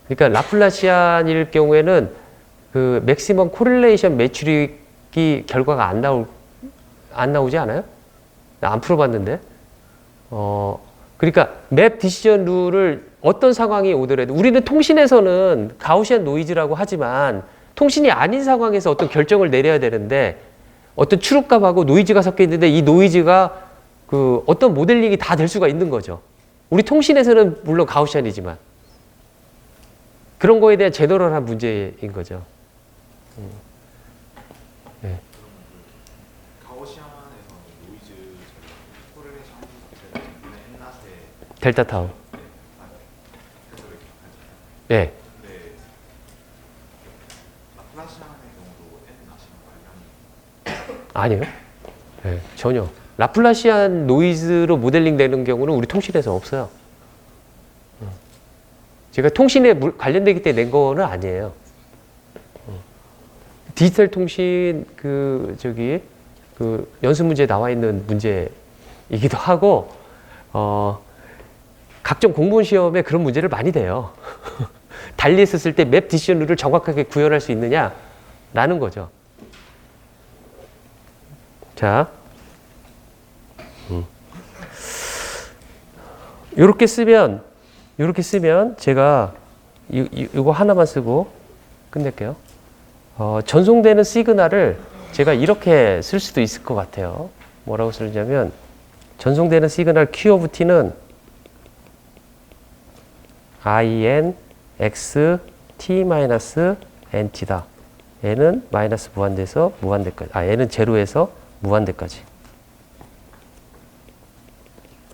그러니까 라플라시안일 경우에는 그 맥시멈 코릴레이션 매출이 결과가 안 나오지 않아요? 나 안 풀어봤는데. 그러니까 맵 디시전 룰을 어떤 상황이 오더라도 우리는 통신에서는 가우시안 노이즈라고 하지만 통신이 아닌 상황에서 어떤 결정을 내려야 되는데 어떤 출입값하고 노이즈가 섞여 있는데 이 노이즈가 그 어떤 모델링이 다 될 수가 있는 거죠. 우리 통신에서는 물론 가우시안이지만 그런 거에 대한 제너럴한 문제인 거죠. 네. 가오시안에서는 노이즈 코릴레이션 자체가 분의 엔낫의 델타 타우. 그래서 이렇게 하잖아요. 네. 근데 라플라시안의 경우도 엔낫이랑 관련이 아니에요. 네, 전혀. 라플라시안 노이즈로 모델링 되는 경우는 우리 통신에서 없어요. 제가 통신에 관련되기 때문에 낸 거는 아니에요. 디지털 통신 그 연수 문제에 나와 있는 문제이기도 하고 각종 공무원 시험에 그런 문제를 많이 내요. 달리 했었을 때 맵 디시전 룰을 정확하게 구현할 수 있느냐라는 거죠. 자, 이렇게 쓰면 제가 이거 하나만 쓰고 끝낼게요. 전송되는 시그널을 제가 이렇게 쓸 수도 있을 것 같아요. 뭐라고 쓰냐면 전송되는 시그널 Q of T는 IN X T 마이너스 NT다. N은 마이너스 무한대에서 무한대까지. N은 제로에서 무한대까지.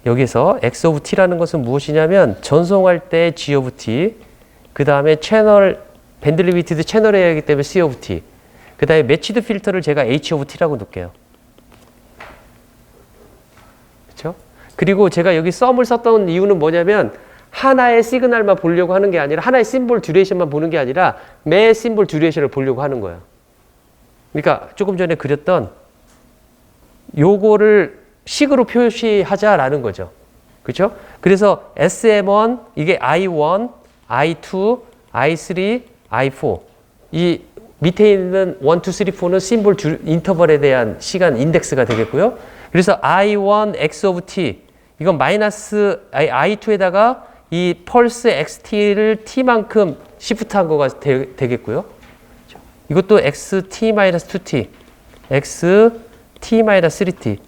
여기서 X of T라는 것은 무엇이냐면 전송할 때 G of T, 그 다음에 채널 밴드리비티드 채널에 하기 때문에 C of T, 그 다음에 매치드 필터를 제가 H of T라고 놓을게요. 그렇죠? 그리고 제가 여기 썸을 썼던 이유는 뭐냐면 하나의 시그널만 보려고 하는 게 아니라 하나의 심볼 듀레이션만 보는 게 아니라 매 심볼 듀레이션을 보려고 하는 거예요. 그러니까 조금 전에 그렸던 요거를 식으로 표시하자라는 거죠. 그렇죠? 그래서 SM1 이게 I1, I2, I3, I4 이 밑에 있는 1, 2, 3, 4는 심볼 인터벌에 대한 시간 인덱스가 되겠고요. 그래서 I1 X of T 이건 마이너스 I2에다가 이 펄스 XT를 T만큼 시프트한 거가 되겠고요. 이것도 XT-2T, XT-3T.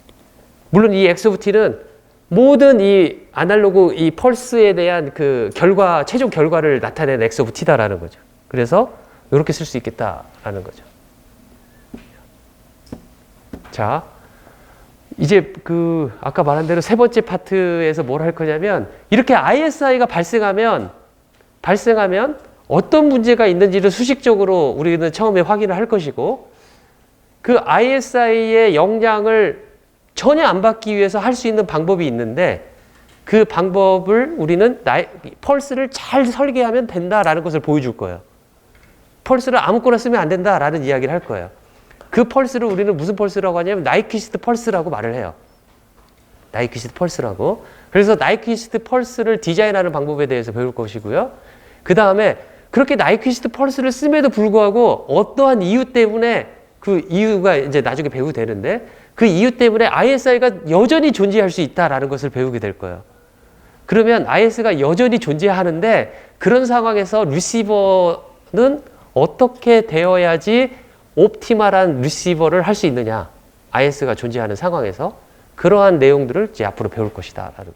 물론 이 X of T는 모든 이 아날로그 이 펄스에 대한 그 최종 결과를 나타내는 X of T다라는 거죠. 그래서 이렇게 쓸 수 있겠다라는 거죠. 자, 이제 아까 말한 대로 세 번째 파트에서 뭘 할 거냐면 이렇게 ISI가 발생하면 어떤 문제가 있는지를 수식적으로 우리는 처음에 확인을 할 것이고 그 ISI의 영향을 전혀 안 받기 위해서 할 수 있는 방법이 있는데 그 방법을 우리는 펄스를 잘 설계하면 된다라는 것을 보여줄 거예요. 펄스를 아무거나 쓰면 안 된다라는 이야기를 할 거예요. 그 펄스를 우리는 무슨 펄스라고 하냐면 나이퀴스트 펄스라고 말을 해요. 나이퀴스트 펄스라고. 그래서 나이퀴스트 펄스를 디자인하는 방법에 대해서 배울 것이고요. 그 다음에 그렇게 나이퀴스트 펄스를 씀에도 불구하고 어떠한 이유 때문에 그 이유가 이제 나중에 배우게 되는데 그 이유 때문에 ISI가 여전히 존재할 수 있다라는 것을 배우게 될 거예요. 그러면 IS가 여전히 존재하는데 그런 상황에서 리시버는 어떻게 되어야지 옵티멀한 리시버를 할 수 있느냐. IS가 존재하는 상황에서 그러한 내용들을 이제 앞으로 배울 것이다. 라는